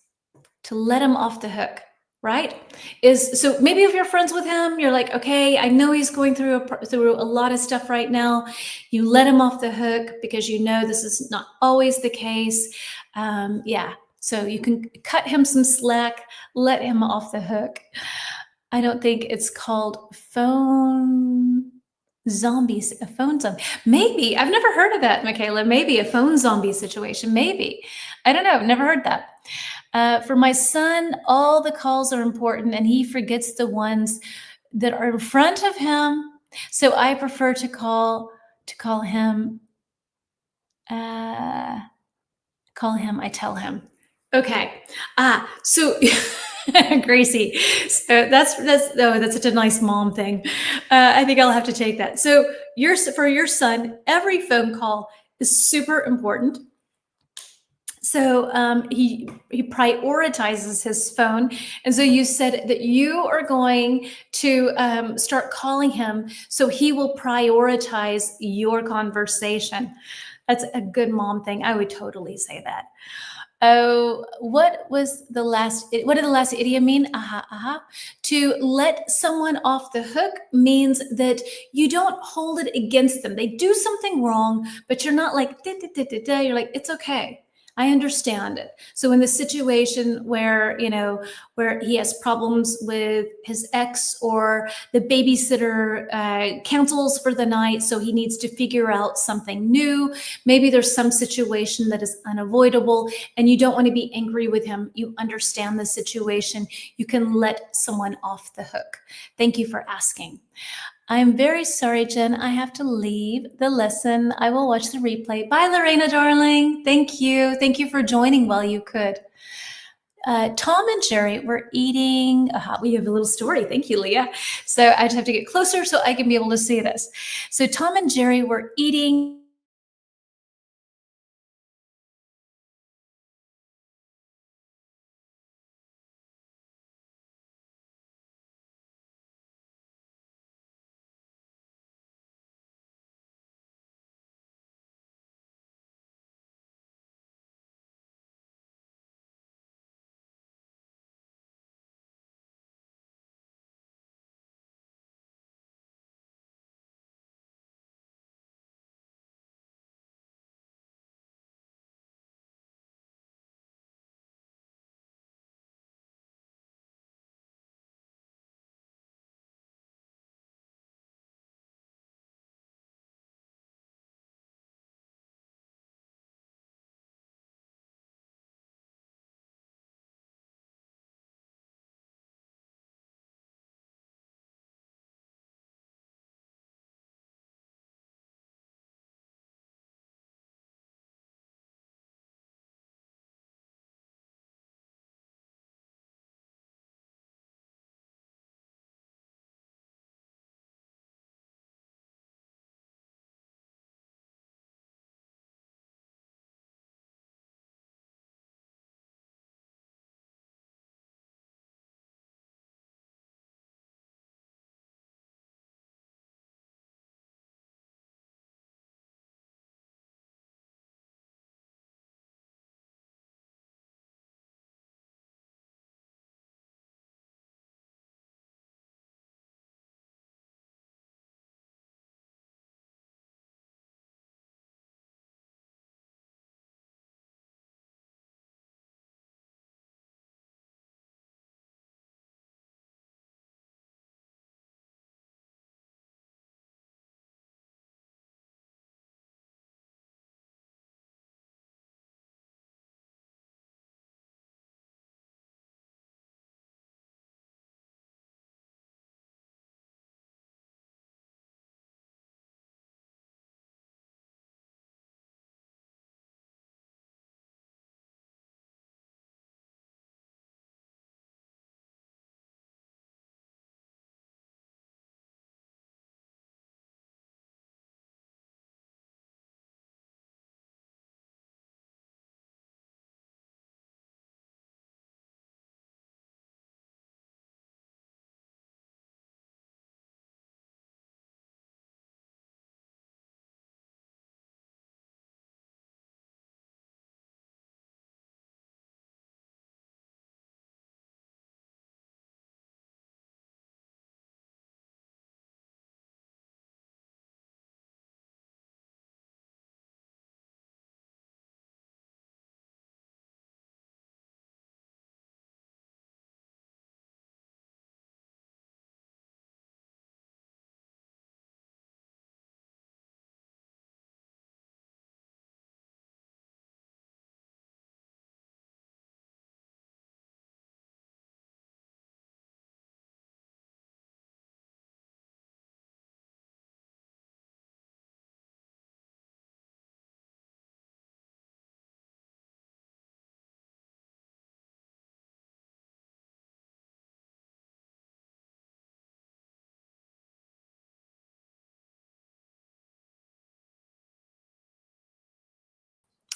To let him off the hook. right? Is so maybe if you're friends with him, you're like, okay, I know he's going through a lot of stuff right now. You let him off the hook because you know this is not always the case. Yeah, so you can cut him some slack, let him off the hook. I don't think it's called phone zombies, a phone zombie. Maybe I've never heard of that, Michaela. Maybe a phone zombie situation. Maybe I don't know. I've never heard that. For my son, all the calls are important, and he forgets the ones that are in front of him. So I prefer to him. Uh, call him. I tell him. Okay. So Gracie. So that's such a nice mom thing. I think I'll have to take that. So for your son, every phone call is super important. So he prioritizes his phone, and so you said that you are going to start calling him, so he will prioritize your conversation. That's a good mom thing. I would totally say that. Oh, what did the last idiom mean? Aha, aha. To let someone off the hook means that you don't hold it against them. They do something wrong, but you're not like, da, da, da, da, da. You're like, it's okay. I understand it. So in the situation where, where he has problems with his ex, or the babysitter cancels for the night, so he needs to figure out something new. Maybe there's some situation that is unavoidable and you don't want to be angry with him. You understand the situation. You can let someone off the hook. Thank you for asking. I'm very sorry, Jen. I have to leave the lesson. I will watch the replay. Bye, Lorena, darling. Thank you. Thank you for joining while you could. Tom and Jerry were eating. We have a little story. Thank you, Leah. So I just have to get closer so I can be able to see this. So Tom and Jerry were eating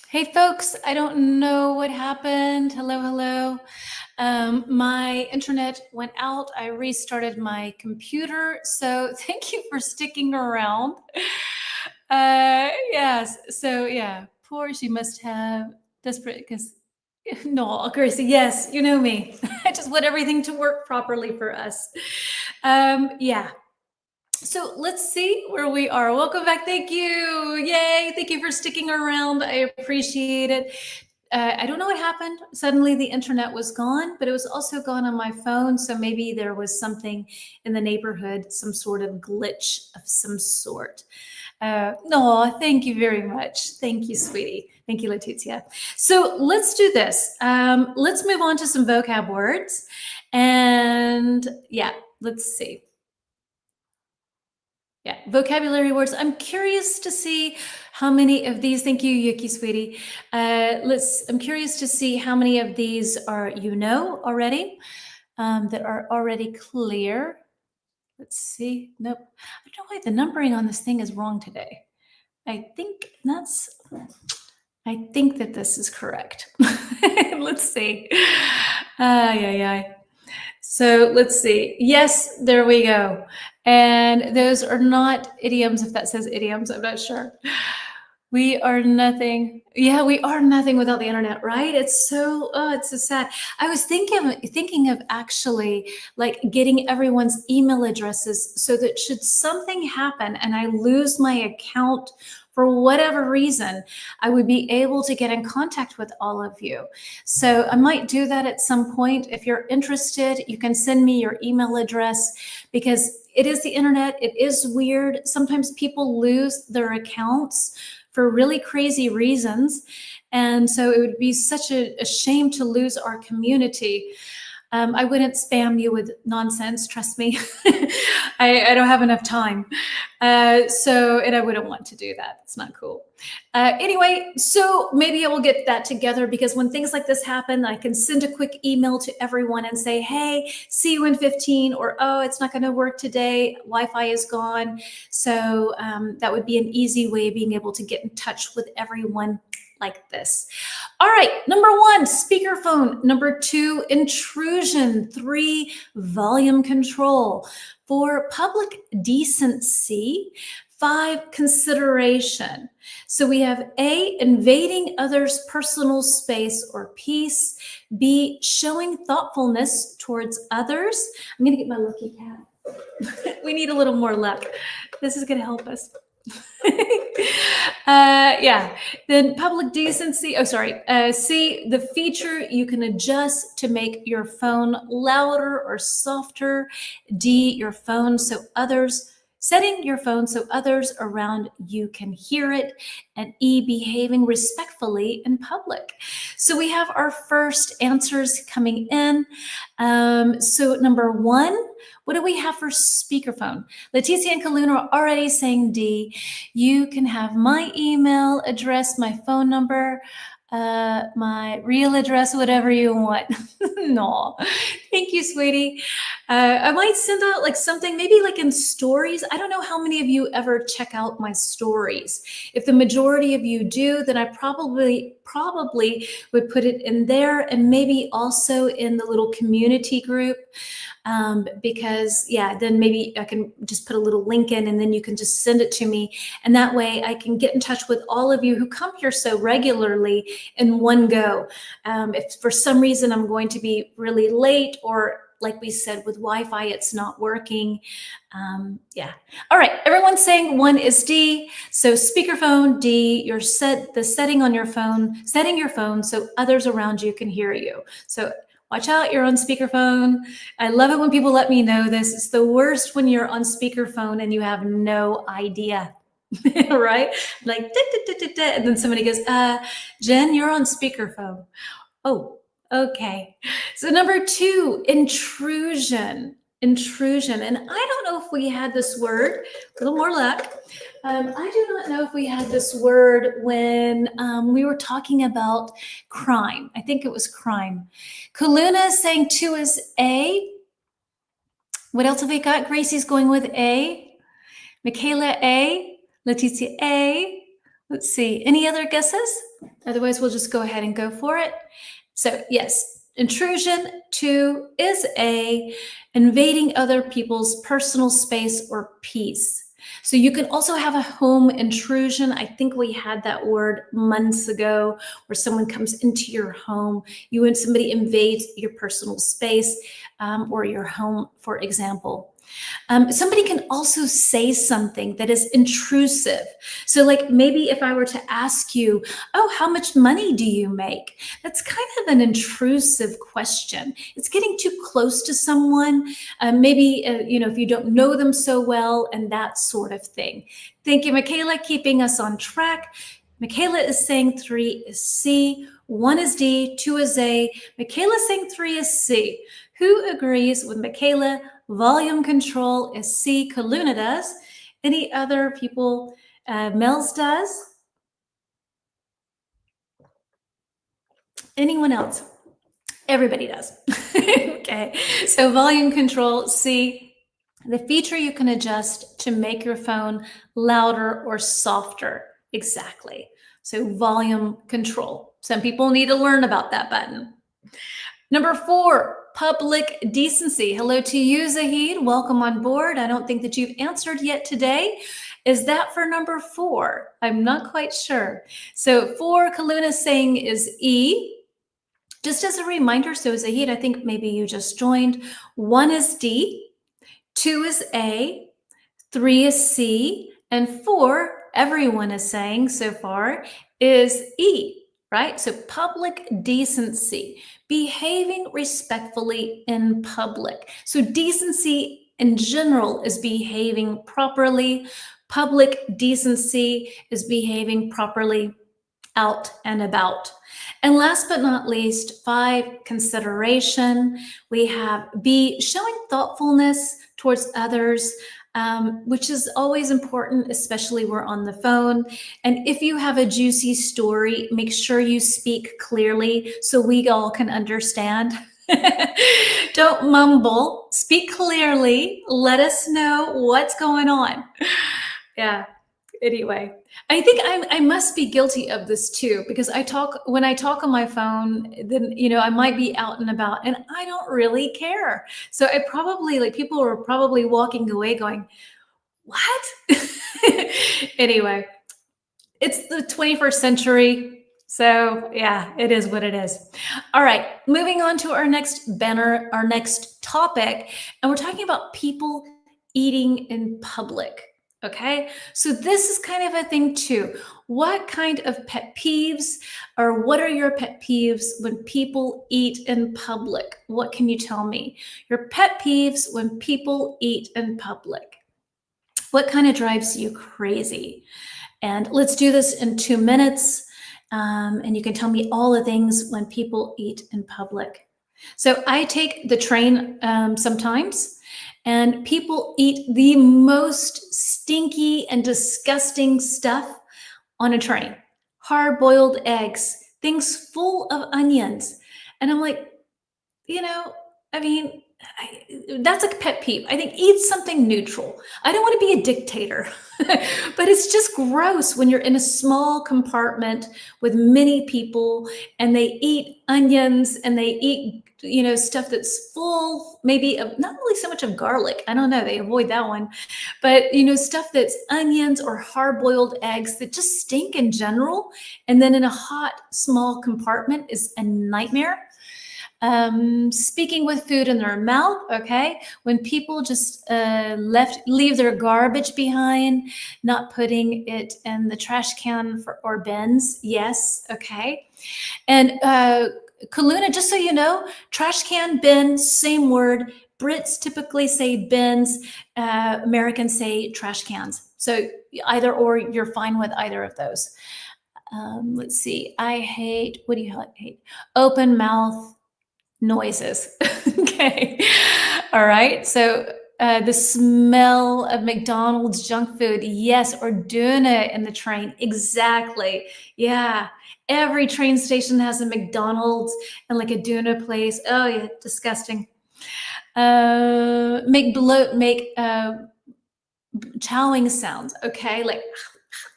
Hey folks, I don't know what happened. Hello, hello. My internet went out. I restarted my computer. So thank you for sticking around. Yes. So yeah, poor she must have desperate because no, Gracie, yes, you know me. I just want everything to work properly for us. Yeah. So let's see where we are. Welcome back. Thank you. Yay. Thank you for sticking around. I appreciate it. I don't know what happened. Suddenly the internet was gone, but it was also gone on my phone. So maybe there was something in the neighborhood, some sort of glitch of some sort. No, thank you very much. Thank you, sweetie. Thank you, Letitia. So let's do this. Let's move on to some vocab words. And yeah, let's see. Yeah, vocabulary words. I'm curious to see how many of these, thank you, Yuki, sweetie. I'm curious to see how many of these are already, that are already clear. Let's see. Nope. I don't know why the numbering on this thing is wrong today. I think that this is correct. Let's see. Yeah. So let's see. Yes, there we go. And those are not idioms. If that says idioms, I'm not sure. We are nothing. Yeah, we are nothing without the internet, right? It's so sad. I was thinking of actually like getting everyone's email addresses so that should something happen and I lose my account for whatever reason, I would be able to get in contact with all of you. So I might do that at some point. If you're interested, you can send me your email address because it is the internet. It is weird. Sometimes people lose their accounts for really crazy reasons. And so it would be such a shame to lose our community. I wouldn't spam you with nonsense, trust me. I don't have enough time. And I wouldn't want to do that. It's not cool. Anyway, so maybe I will get that together because when things like this happen, I can send a quick email to everyone and say, hey, see you in 15, or, oh, it's not going to work today. Wi-Fi is gone. So that would be an easy way of being able to get in touch with everyone like this. All right, number 1, speakerphone. Number 2, intrusion. 3, volume control. 4, public decency. 5, consideration. So we have A, invading others' personal space or peace. B, showing thoughtfulness towards others. I'm going to get my lucky cat. We need a little more luck. This is going to help us. Yeah, then public decency. Oh, sorry. C, the feature you can adjust to make your phone louder or softer. D, your phone so others, setting your phone so others around you can hear it. And E, behaving respectfully in public. So we have our first answers coming in. So number 1, what do we have for speakerphone? Leticia and Kaluna are already saying D. You can have my email address, my phone number, my real address, whatever you want. No, thank you, sweetie. I might send out like something, maybe like in stories. I don't know how many of you ever check out my stories. If the majority of you do, then I probably would put it in there and maybe also in the little community group. Because yeah, then maybe I can just put a little link in and then you can just send it to me. And that way I can get in touch with all of you who come here so regularly in one go. If for some reason I'm going to be really late or like we said, with Wi-Fi, it's not working. Yeah. All right. Everyone's saying 1 is D. So speakerphone, D, the setting on your phone, setting your phone so others around you can hear you. So watch out, you're on speakerphone. I love it when people let me know this. It's the worst when you're on speakerphone and you have no idea, right? Like, and then somebody goes, Jen, you're on speakerphone. Oh, okay. So number 2, intrusion. Intrusion. And I don't know if we had this word, a little more luck. I do not know if we had this word when we were talking about crime. I think it was crime. Kaluna is saying 2 is A. What else have we got? Gracie's going with A. Michaela A. Leticia A. Let's see. Any other guesses? Otherwise, we'll just go ahead and go for it. So yes, intrusion. 2 is A, invading other people's personal space or peace. So you can also have a home intrusion. I think we had that word months ago, where someone comes into your home. Somebody invades your personal space or your home, for example. Somebody can also say something that is intrusive. So like maybe if I were to ask you, oh, how much money do you make? That's kind of an intrusive question. It's getting too close to someone, maybe, if you don't know them so well, and that sort of thing. Thank you, Michaela, keeping us on track. Michaela is saying 3 is C, 1 is D, 2 is A. Michaela's saying 3 is C. Who agrees with Michaela? Volume control is C. Kaluna does. Any other people? Mel's does. Anyone else? Everybody does. Okay, so volume control, C. The feature you can adjust to make your phone louder or softer. Exactly. So volume control. Some people need to learn about that button. Number 4, public decency. Hello to you, Zahid. Welcome on board. I don't think that you've answered yet today. Is that for number 4? I'm not quite sure. So 4, Kaluna saying is E. Just as a reminder, so Zahid, I think maybe you just joined. 1 is D, 2 is A, 3 is C, and 4, everyone is saying so far, is E, right? So public decency, behaving respectfully in public. So decency in general is behaving properly. Public decency is behaving properly out and about. And last but not least, 5, consideration. We have B, showing thoughtfulness towards others, which is always important, especially we're on the phone. And if you have a juicy story, make sure you speak clearly so we all can understand. Don't mumble, speak clearly, let us know what's going on. Yeah. Anyway, I think I must be guilty of this too, because when I talk on my phone, then, I might be out and about and I don't really care. So I probably, people are probably walking away going, what? Anyway, it's the 21st century. So yeah, it is what it is. All right, moving on to our next banner, our next topic, and we're talking about people eating in public. Okay, so this is kind of a thing too. What kind of pet peeves, or what are your pet peeves when people eat in public? What can you tell me? Your pet peeves when people eat in public. What kind of drives you crazy? And let's do this in 2 minutes. And you can tell me all the things when people eat in public. So I take the train sometimes, and people eat the most stinky and disgusting stuff on a train. Hard-boiled eggs, things full of onions. And I'm like, that's a pet peeve. I think eat something neutral. I don't want to be a dictator, but it's just gross when you're in a small compartment with many people and they eat onions and they eat, stuff that's full, maybe of not really so much of garlic. I don't know. They avoid that one, but stuff that's onions or hard-boiled eggs that just stink in general. And then in a hot, small compartment is a nightmare. Speaking with food in their mouth, okay? When people just leave their garbage behind, not putting it in the trash can or bins, yes, okay? And Kaluna, just so you know, trash can, bin, same word. Brits typically say bins, Americans say trash cans. So either or, you're fine with either of those. Let's see, what do you hate? Open mouth noises. Okay. All right. So the smell of McDonald's junk food. Yes. Or doona in the train. Exactly. Yeah. Every train station has a McDonald's and like a doona place. Oh yeah. Disgusting. Make chowing sounds. Okay. Like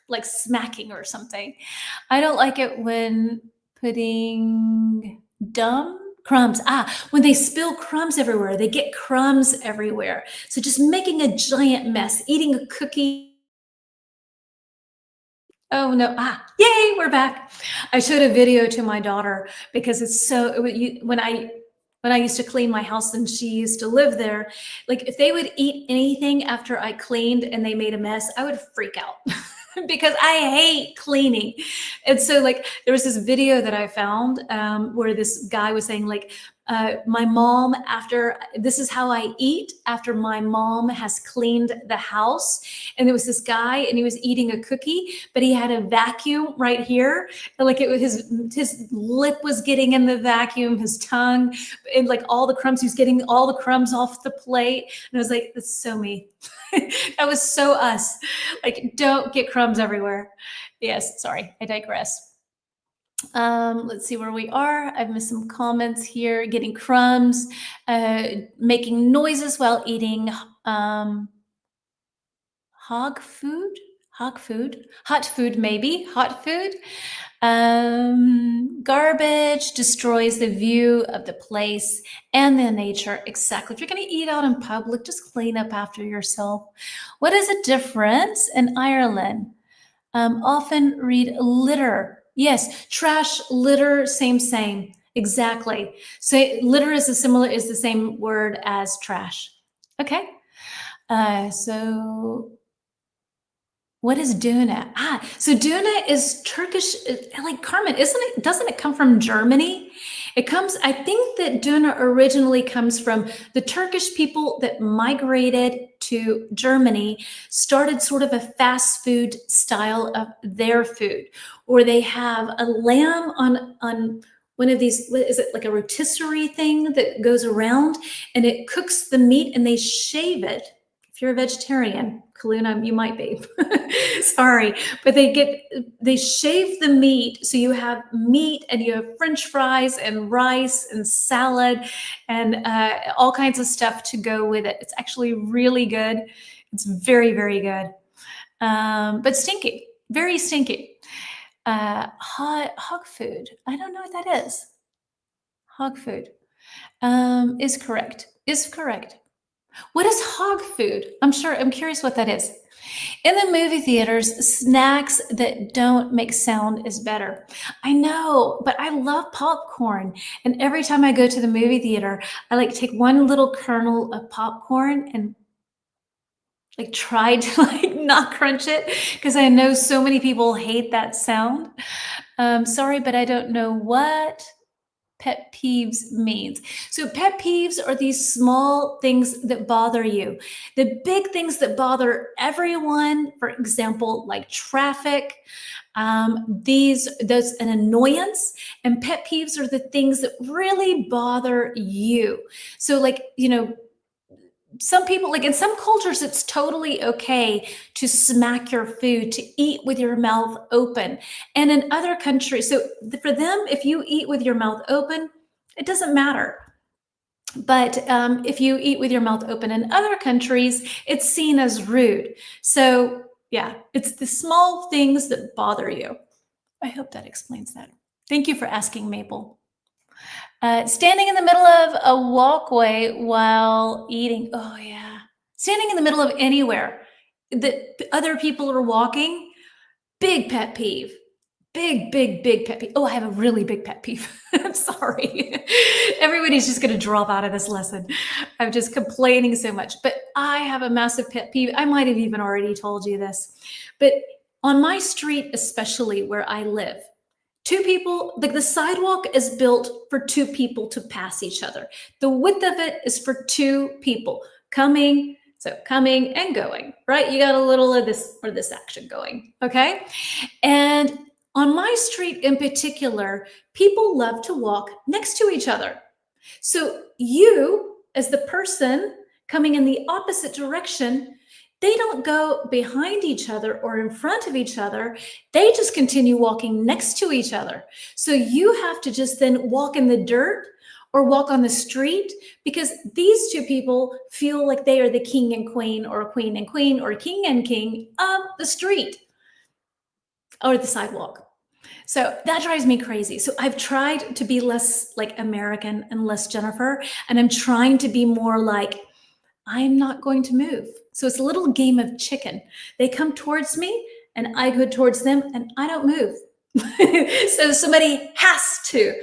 like smacking or something. I don't like it when putting dumb crumbs. When they spill crumbs everywhere, they get crumbs everywhere. So just making a giant mess, eating a cookie. Oh no. Yay, we're back. I showed a video to my daughter because it's so, when I used to clean my house and she used to live there, like if they would eat anything after I cleaned and they made a mess, I would freak out because I hate cleaning. And so like there was this video that I found where this guy was saying like, my mom, this is how I eat after my mom has cleaned the house. And there was this guy and he was eating a cookie, but he had a vacuum right here. And like it was his lip was getting in the vacuum, his tongue, and like all the crumbs, he was getting all the crumbs off the plate. And I was like, that's so me. That was so us. Like, don't get crumbs everywhere. Yes, sorry, I digress. Let's see where we are. I've missed some comments here. Getting crumbs, making noises while eating hot food, maybe, hot food. Garbage destroys the view of the place and the nature. Exactly. If you're going to eat out in public, just clean up after yourself. What is the difference in Ireland? Often read litter. Yes, trash, litter, same. Exactly. So litter is the same word as trash. Okay. So what is duna? So duna is Turkish, like Carmen, doesn't it come from Germany? I think that duna originally comes from the Turkish people that migrated to Germany, started sort of a fast food style of their food, or they have a lamb on one of these, what is it, like a rotisserie thing that goes around and it cooks the meat and they shave it. If you're a vegetarian, Kaluna, you might be. Sorry, but they shave the meat, so you have meat and you have French fries and rice and salad and all kinds of stuff to go with it. It's actually really good. It's very, very good, but stinky, very stinky. Hog food. I don't know what that is. Hog food is correct. What is hog food? I'm curious what that is. In the movie theaters, snacks that don't make sound is better. I know, but I love popcorn. And every time I go to the movie theater, I like take one little kernel of popcorn and like try to like not crunch it because I know so many people hate that sound. Sorry, but I don't know what pet peeves means. So pet peeves are these small things that bother you. The big things that bother everyone, for example, like traffic, those an annoyance, and pet peeves are the things that really bother you. So like, some people, like in some cultures, it's totally okay to smack your food, to eat with your mouth open. And in other countries, so for them, if you eat with your mouth open, it doesn't matter. But if you eat with your mouth open in other countries, it's seen as rude. So yeah, it's the small things that bother you. I hope that explains that. Thank you for asking, Maple. Standing in the middle of a walkway while eating. Oh, yeah. Standing in the middle of anywhere that other people are walking. Big pet peeve. Big pet peeve. Oh, I have a really big pet peeve. I'm sorry. Everybody's just going to drop out of this lesson. I'm just complaining so much. But I have a massive pet peeve. I might have even already told you this. But on my street, especially where I live, two people, like the sidewalk is built for two people to pass each other. The width of it is for two people coming and going, right? You got a little of this action going, okay? And on my street in particular, people love to walk next to each other. So you, as the person coming in the opposite direction, they don't go behind each other or in front of each other. They just continue walking next to each other. So you have to just then walk in the dirt or walk on the street because these two people feel like they are the king and queen or queen and queen or king and king of the street. or the sidewalk. So that drives me crazy. So I've tried to be less like American and less Jennifer, and I'm trying to be more like, I'm not going to move. So it's a little game of chicken. They come towards me and I go towards them and I don't move. So somebody has to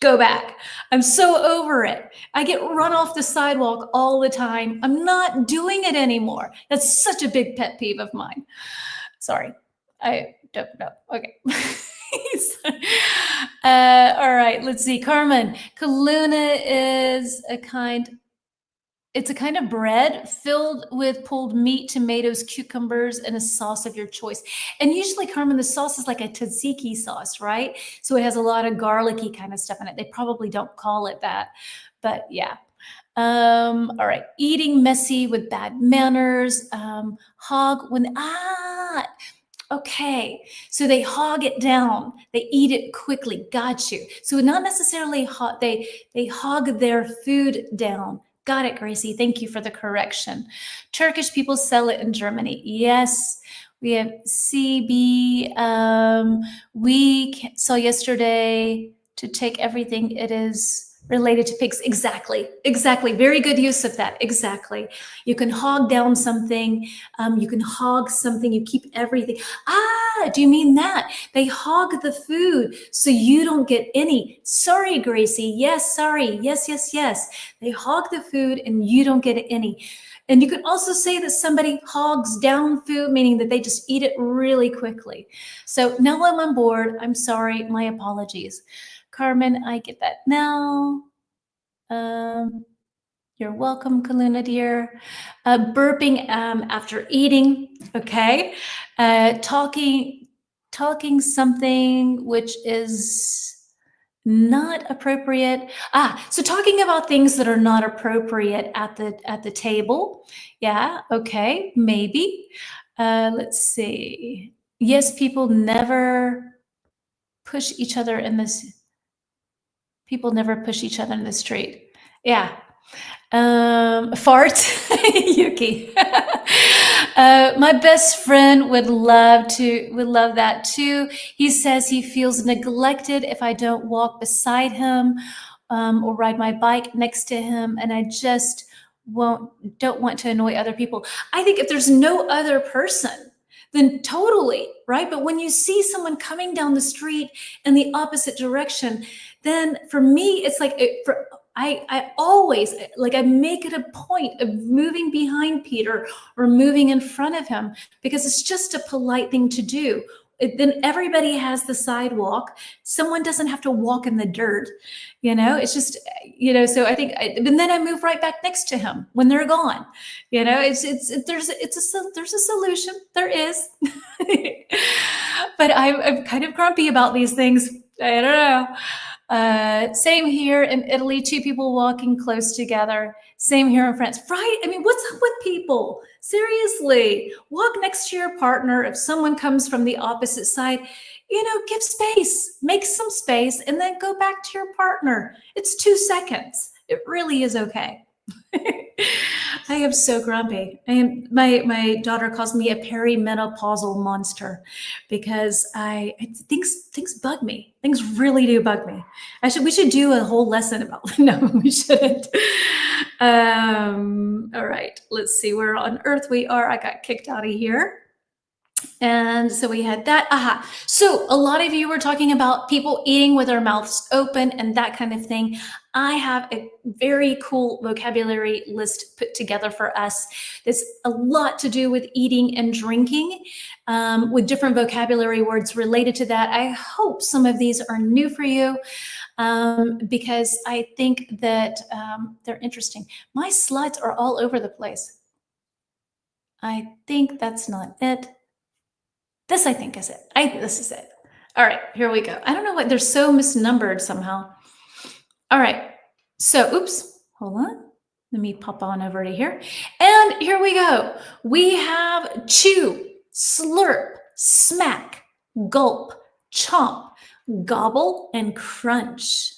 go back. I'm so over it. I get run off the sidewalk all the time. I'm not doing it anymore. That's such a big pet peeve of mine. Sorry, I don't know. Okay. All right, let's see. Carmen, Kaluna is it's a kind of bread filled with pulled meat, tomatoes, cucumbers, and a sauce of your choice. And usually, Carmen, the sauce is like a tzatziki sauce, right? So it has a lot of garlicky kind of stuff in it. They probably don't call it that, but yeah. All right, eating messy with bad manners. Hog when okay, so they hog it down. They eat it quickly. Got you. So not necessarily they hog their food down. Got it, Gracie. Thank you for the correction. Turkish people sell it in Germany. Yes, we have CB. We saw yesterday to take everything it is related to pigs. Exactly. Very good use of that. Exactly. You can hog down something. You can hog something. You keep everything. Do you mean that? They hog the food so you don't get any. Sorry, Gracie. Yes, sorry. Yes. They hog the food and you don't get any. And you could also say that somebody hogs down food, meaning that they just eat it really quickly. So now I'm on board. I'm sorry. My apologies. Carmen, I get that now. You're welcome, Kaluna dear. Burping after eating, okay. Talking something which is not appropriate. So talking about things that are not appropriate at the table. Yeah, okay, maybe. Let's see. Yes, people never push each other in this. People never push each other in the street. Yeah. Fart, Yuki. My best friend would love that too. He says he feels neglected if I don't walk beside him or ride my bike next to him, and I just don't want to annoy other people. I think if there's no other person, then totally, right? But when you see someone coming down the street in the opposite direction, then for me, it's like I always, like, I make it a point of moving behind Peter or moving in front of him because it's just a polite thing to do. Then everybody has the sidewalk. Someone doesn't have to walk in the dirt, it's just, so I think, and then I move right back next to him when they're gone. There's a solution. There is, but I'm kind of grumpy about these things. I don't know. Same here in Italy, two people walking close together. Same here in France, right? I mean, what's up with people? Seriously, walk next to your partner. If someone comes from the opposite side, give space, make some space, and then go back to your partner. It's 2 seconds. It really is okay. I am so grumpy. My daughter calls me a perimenopausal monster because things bug me. Things really do bug me. We should do a whole lesson about. No, we shouldn't. All right, let's see where on earth we are. I got kicked out of here. And so we had that. So a lot of you were talking about people eating with their mouths open and that kind of thing. I have a very cool vocabulary list put together for us. There's a lot to do with eating and drinking, with different vocabulary words related to that. I hope some of these are new for you, because I think that they're interesting. My slides are all over the place. I think that's not it. This, I think, is it. This is it. All right, here we go. I don't know what, they're so misnumbered somehow. All right, so, oops, hold on. Let me pop on over to here. And here we go. We have chew, slurp, smack, gulp, chomp, gobble, and crunch.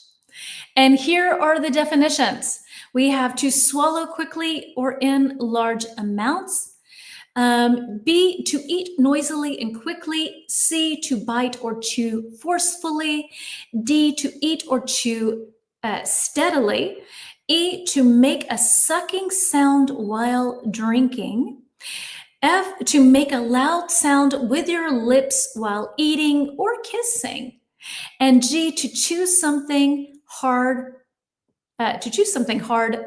And here are the definitions. We have to swallow quickly or in large amounts. B, to eat noisily and quickly. C, to bite or chew forcefully. D, to eat or chew steadily. E, to make a sucking sound while drinking. F, to make a loud sound with your lips while eating or kissing. And G, to choose something hard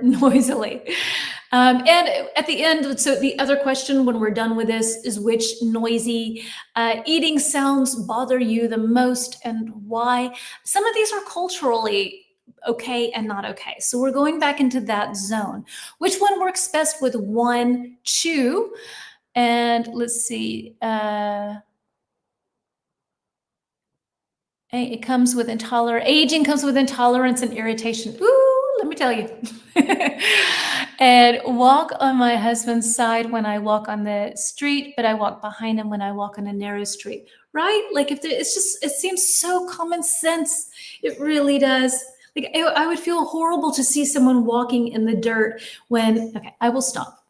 noisily. And at the end, so the other question when we're done with this is which noisy eating sounds bother you the most and why? Some of these are culturally okay and not okay. So we're going back into that zone. Which one works best with one, chew? And let's see. It comes with aging comes with intolerance and irritation. Ooh, let me tell you. And walk on my husband's side when I walk on the street, but I walk behind him when I walk on a narrow street. Right? Like it seems so common sense. It really does. Like I would feel horrible to see someone walking in the dirt okay, I will stop.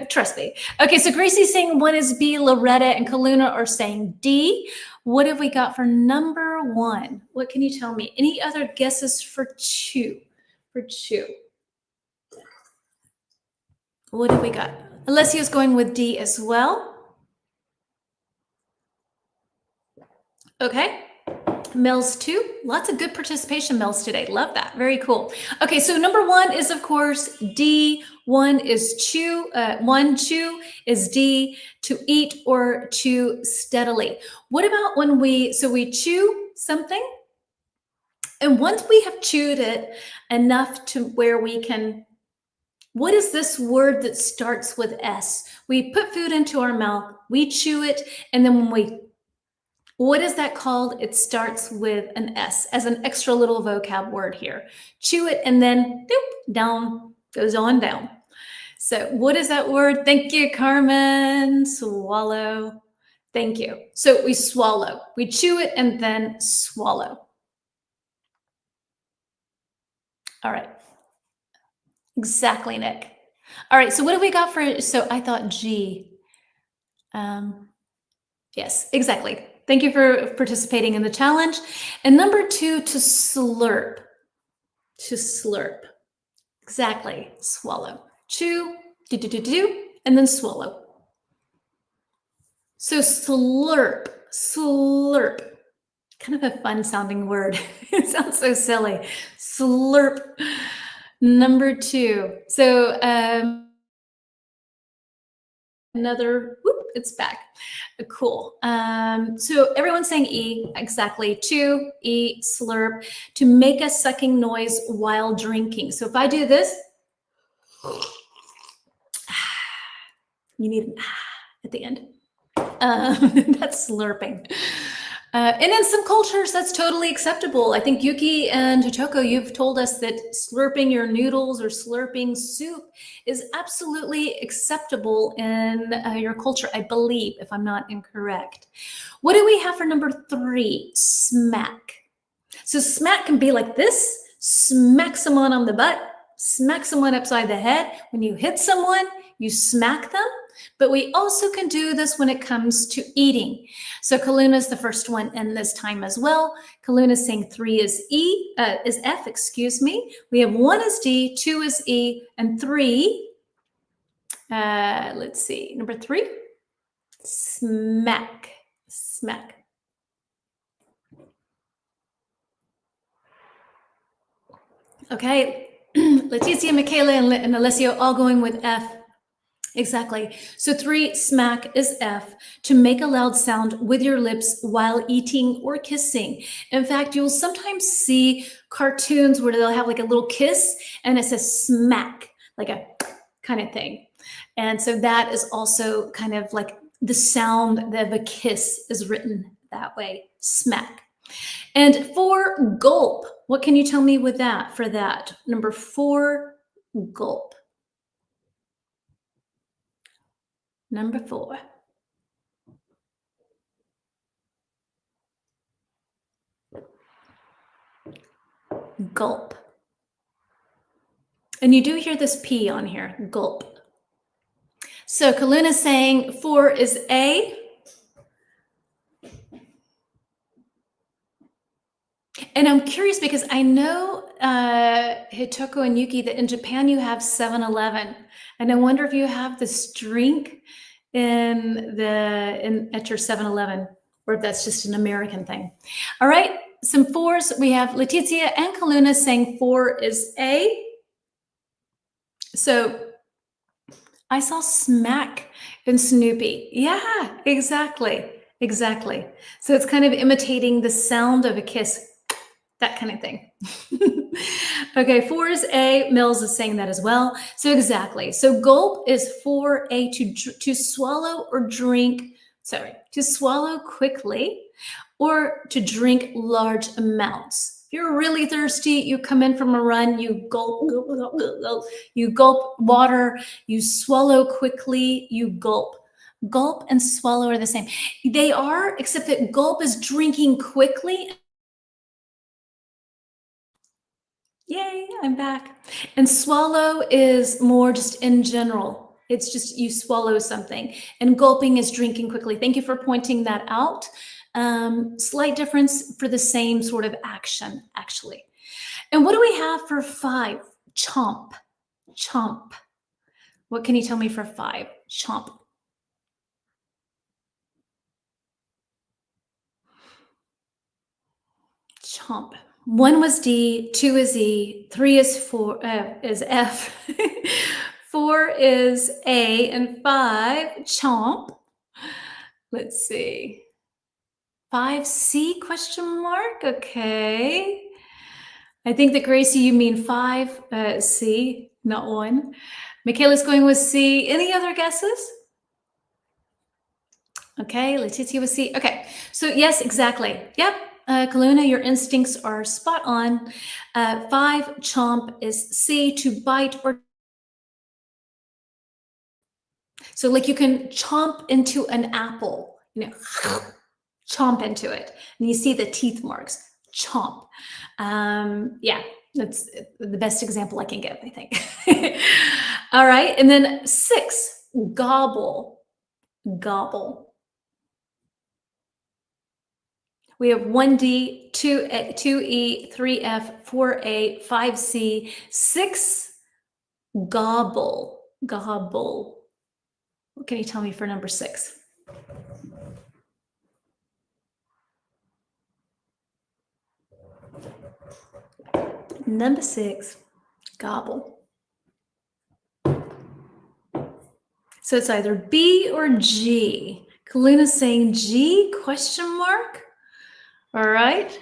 Trust me. Okay, so Gracie's saying one is B, Loretta and Kaluna are saying D. What have we got for number one? What can you tell me? Any other guesses for chew? What have we got? Alessia's going with D as well. Okay. Mel's too. Lots of good participation, Mel's, today. Love that. Very cool. Okay, so number one is, of course, D. One is chew. Chew is D, to eat or chew steadily. What about when we chew something, and once we have chewed it enough to where we can, what is this word that starts with S? We put food into our mouth, we chew it, and then what is that called? It starts with an S as an extra little vocab word here. Chew it and then down, goes on down. So what is that word? Thank you, Carmen. Swallow. Thank you. So we swallow. We chew it and then swallow. All right. Exactly, Nick. All right. So what do we got for, so I thought G. Yes, exactly. Thank you for participating in the challenge. And number two, to slurp. To slurp. Exactly. Swallow. Chew, do, and then swallow. So slurp, slurp. Kind of a fun sounding word. It sounds so silly. Slurp. Number two. So it's back. Cool. So everyone's saying E, exactly. Chew, E, slurp, to make a sucking noise while drinking. So if I do this, you need an at the end. That's slurping. And in some cultures, that's totally acceptable. I think Yuki and Totoko, you've told us that slurping your noodles or slurping soup is absolutely acceptable in your culture, I believe, if I'm not incorrect. What do we have for number three? Smack. So smack can be like this: smack someone on the butt, smack someone upside the head. When you hit someone, you smack them. But we also can do this when it comes to eating. So Kaluna is the first one in this time as well. Kaluna is saying three is F, excuse me. We have one is D, two is E, and three, let's see, number three, smack, smack. Okay, Leticia, Michaela, and Alessio all going with F. Exactly. So three, smack, is F, to make a loud sound with your lips while eating or kissing. In fact, you'll sometimes see cartoons where they'll have like a little kiss and it says smack, like a kind of thing. And so that is also kind of like the sound of a kiss is written that way, smack. And for gulp, what can you tell me with that for that? Number four, gulp. Number four. Gulp. And you do hear this P on here, gulp. So Kaluna's saying 4 is A. And I'm curious because I know, Hitoko and Yuki, that in Japan you have 7-Eleven. And I wonder if you have this drink at your 7-Eleven, or if that's just an American thing. All right, some 4s. We have Letizia and Kaluna saying 4 is A. So I saw smack in Snoopy. Yeah, exactly. Exactly. So it's kind of imitating the sound of a kiss, that kind of thing. Okay, 4 is A. Mills is saying that as well. So exactly. So gulp is 4A, to swallow or drink, sorry, to swallow quickly or to drink large amounts. If you're really thirsty, you come in from a run, you gulp, gulp, gulp, gulp, gulp. You gulp water, you swallow quickly, you gulp. Gulp and swallow are the same. They are, except that gulp is drinking quickly. Yay, I'm back. And swallow is more just in general. It's just you swallow something. And gulping is drinking quickly. Thank you for pointing that out. Slight difference for the same sort of action, actually. And what do we have for 5? Chomp. Chomp. What can you tell me for 5? Chomp. Chomp. 1 was D, 2 is E, 3 is F, 4 is A, and 5, chomp. Let's see. 5C question mark? Okay. I think that Gracie, you mean 5C, not 1. Michaela's going with C. Any other guesses? Okay, Letizia with C. Okay, so yes, exactly. Yep, Kaluna, your instincts are spot on. 5, chomp, is C, to bite or. So like you can chomp into an apple, chomp into it. And you see the teeth marks, chomp. Yeah, that's the best example I can give, I think. All right, and then 6, gobble, gobble. We have 1D, 2E, 3F, 4A, 5C, 6, gobble, gobble. What can you tell me for number 6? Number 6, gobble. So it's either B or G. Kaluna's saying G, question mark? All right.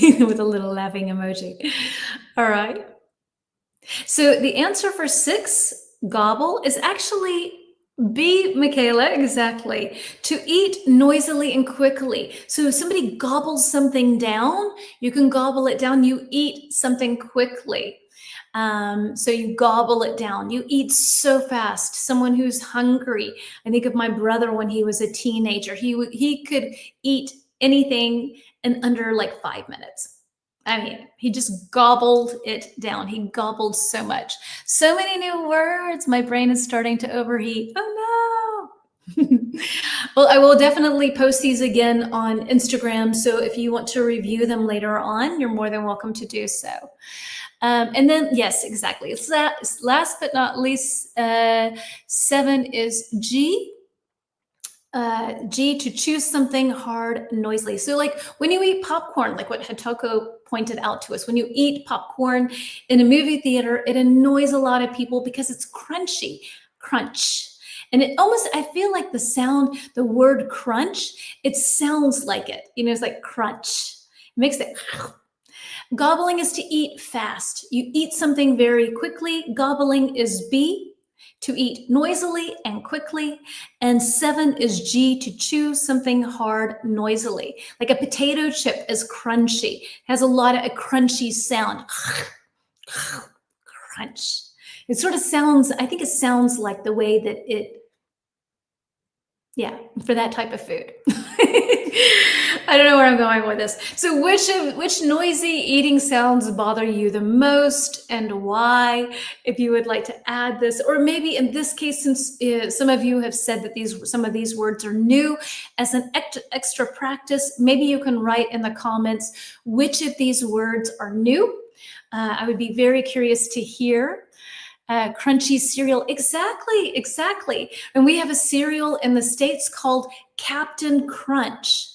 With a little laughing emoji. All right. So the answer for 6, gobble, is actually B, Michaela, exactly. To eat noisily and quickly. So if somebody gobbles something down, you can gobble it down. You eat something quickly. So you gobble it down. You eat so fast. Someone who's hungry. I think of my brother when he was a teenager. He could eat anything in under like 5 minutes. I mean, he just gobbled it down. He gobbled so much. So many new words. My brain is starting to overheat. Oh no. Well, I will definitely post these again on Instagram. So if you want to review them later on, you're more than welcome to do so. And then, yes, exactly. It's last but not least, 7 is G. G, to chew something hard noisily. So like when you eat popcorn, like what Hitoko pointed out to us, when you eat popcorn in a movie theater, it annoys a lot of people because it's crunchy, crunch. And it almost, I feel like the sound, the word crunch, it sounds like it, it's like crunch. It makes it. Gobbling is to eat fast. You eat something very quickly. Gobbling is B, to eat noisily and quickly. And 7 is G, to chew something hard noisily. Like a potato chip is crunchy. It has a lot of a crunchy sound. Crunch. It sort of sounds, I think it sounds like the way that it, yeah, for that type of food. I don't know where I'm going with this. So which noisy eating sounds bother you the most and why? If you would like to add this, or maybe in this case, since some of you have said that some of these words are new, as an extra practice, maybe you can write in the comments which of these words are new. I would be very curious to hear. Crunchy cereal, exactly. And we have a cereal in the States called Captain Crunch.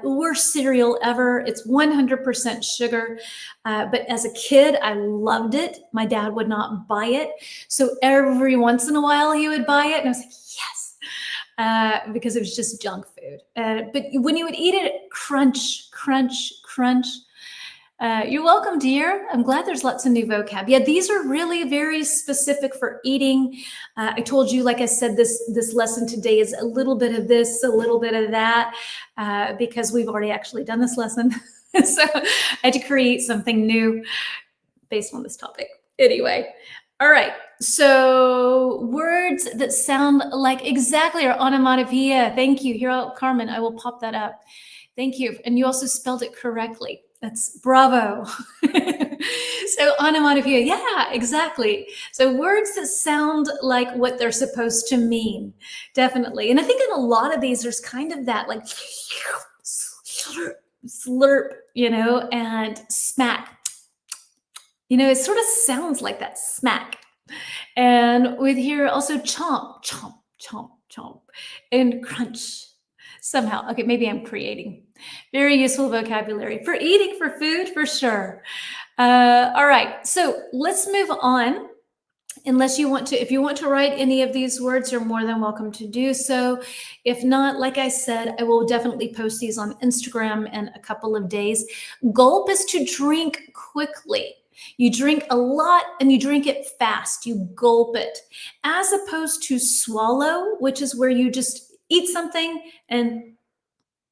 Worst cereal ever. It's 100% sugar. But as a kid, I loved it. My dad would not buy it. So every once in a while he would buy it. And I was like, yes, because it was just junk food. But when you would eat it, crunch, crunch, crunch. You're welcome, dear. I'm glad there's lots of new vocab. Yeah, these are really very specific for eating. I told you, like I said, this lesson today is a little bit of this, a little bit of that, because we've already actually done this lesson. So I had to create something new based on this topic. Anyway, all right. So words that sound like exactly, or onomatopoeia. Thank you. Here, Carmen, I will pop that up. Thank you. And you also spelled it correctly. That's bravo. So onomatopoeia, yeah, exactly. So words that sound like what they're supposed to mean, definitely. And I think in a lot of these, there's kind of that like slurp, and smack. It sort of sounds like that, smack. And with here also chomp, chomp, chomp, chomp, and crunch. Somehow, okay, maybe I'm creating. Very useful vocabulary for eating, for food, for sure. All right, so let's move on. Unless you want to, if you want to write any of these words, you're more than welcome to do so. If not, like I said, I will definitely post these on Instagram in a couple of days. Gulp is to drink quickly. You drink a lot and you drink it fast. You gulp it, as opposed to swallow, which is where you just eat something and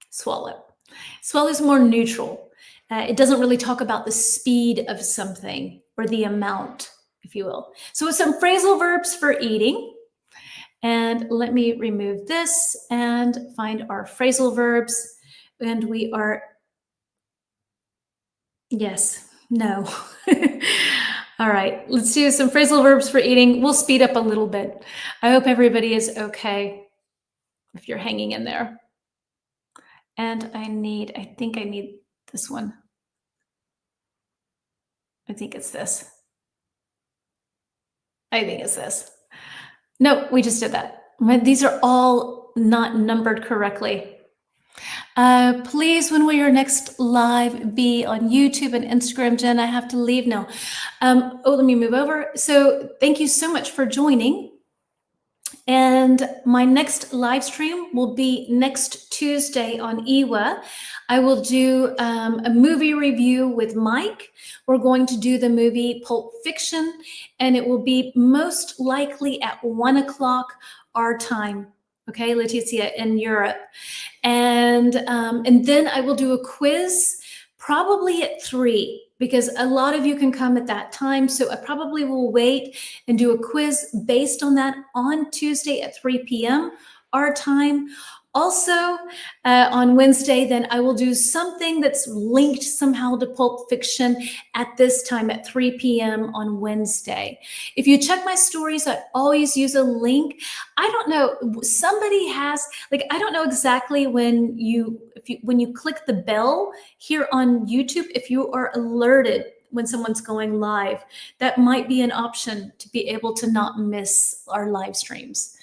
swallow. Swallow is more neutral. It doesn't really talk about the speed of something or the amount, if you will. So with some phrasal verbs for eating. And let me remove this and find our phrasal verbs. And we are, yes, no. All right, let's do some phrasal verbs for eating. We'll speed up a little bit. I hope everybody is okay if you're hanging in there. And I think I need this one. I think it's this. I think it's this. No, we just did that. These are all not numbered correctly. Please, when will your next live be on YouTube and Instagram? Jen, I have to leave now. Let me move over. So thank you so much for joining. And my next live stream will be next Tuesday on EWA. I will do a movie review with Mike. We're going to do the movie Pulp Fiction, and it will be most likely at 1 o'clock our time. Okay, Leticia, in Europe. And then I will do a quiz probably at 3, because a lot of you can come at that time. So I probably will wait and do a quiz based on that on Tuesday at 3 p.m. our time. Also, on Wednesday, then I will do something that's linked somehow to Pulp Fiction at this time at 3 p.m. on Wednesday. If you check my stories, I always use a link. I don't know, somebody has, like, I don't know exactly when you click the bell here on YouTube, if you are alerted when someone's going live. That might be an option to be able to not miss our live streams.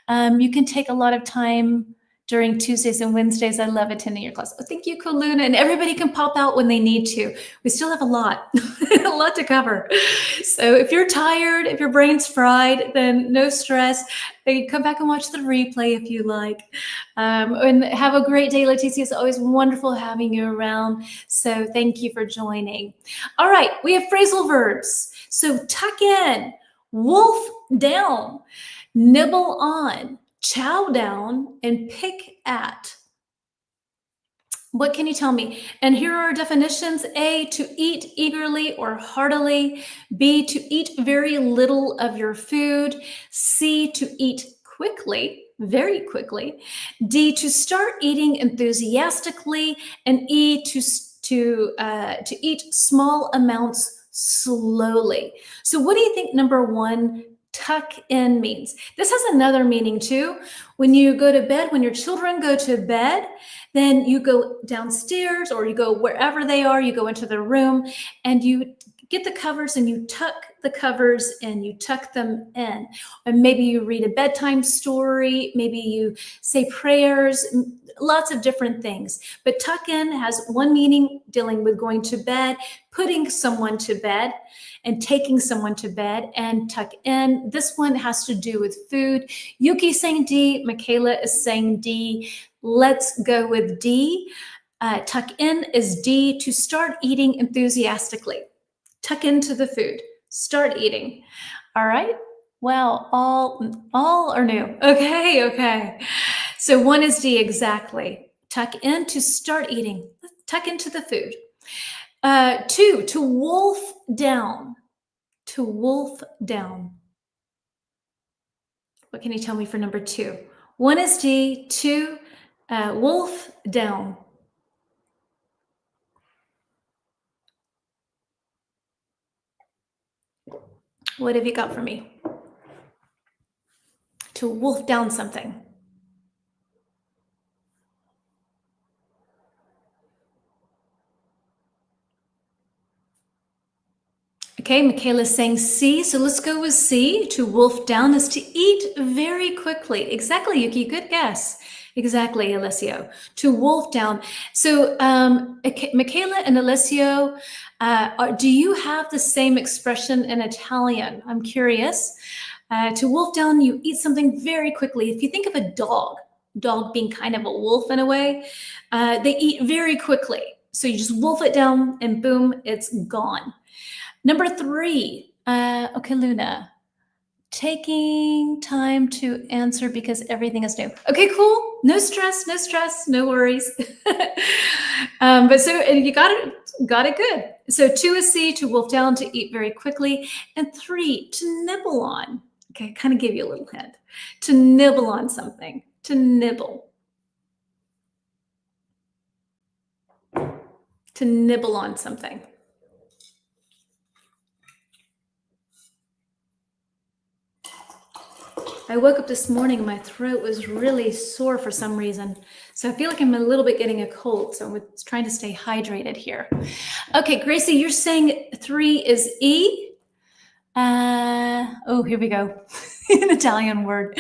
You can take a lot of time during Tuesdays and Wednesdays. I love attending your class. Oh, thank you, Kaluna. And everybody can pop out when they need to. We still have a lot, a lot to cover. So if you're tired, if your brain's fried, then no stress. Come back and watch the replay if you like. And have a great day, Leticia. It's always wonderful having you around. So thank you for joining. All right, we have phrasal verbs. So tuck in, wolf down, nibble on, chow down, and pick at. What can you tell me? And here are our definitions. A, to eat eagerly or heartily. B, to eat very little of your food. C, to eat quickly. very quickly. D, to start eating enthusiastically. And E, to eat small amounts slowly. So what do you think number 1, tuck in, means? This has another meaning too. When you go to bed, when your children go to bed, then you go downstairs or you go wherever they are, you go into their room and you get the covers and you tuck the covers and you tuck them in. And maybe you read a bedtime story, maybe you say prayers, lots of different things. But tuck in has one meaning, dealing with going to bed, putting someone to bed, and taking someone to bed. And tuck in, this one has to do with food. Yuki's saying D, Michaela is saying D. Let's go with D. Tuck in is D, to start eating enthusiastically. Tuck into the food, start eating. All right. Well, all are new. Okay. So 1 is D, exactly. Tuck in, to start eating. Tuck into the food. 2, to wolf down. To wolf down. What can you tell me for number 2? 1 is D, 2, wolf down. What have you got for me? To wolf down something. Okay, Michaela's saying C, so let's go with C. To wolf down is to eat very quickly. Exactly, Yuki, good guess. Exactly, Alessio. To wolf down. So Michaela and Alessio, do you have the same expression in Italian? I'm curious. To wolf down, you eat something very quickly. If you think of a dog being kind of a wolf in a way, they eat very quickly. So you just wolf it down and boom, it's gone. Number 3, okay, Luna, taking time to answer because everything is new. Okay, cool. No stress, no worries. But so you got it good. So 2 is C, to wolf down, to eat very quickly. And 3, to nibble on. Okay, kind of give you a little hint. To nibble on something, to nibble. To nibble on something. I woke up this morning and my throat was really sore for some reason. So I feel like I'm a little bit getting a cold. So I'm trying to stay hydrated here. Okay, Gracie, you're saying 3 is E. Oh, here we go. An Italian word.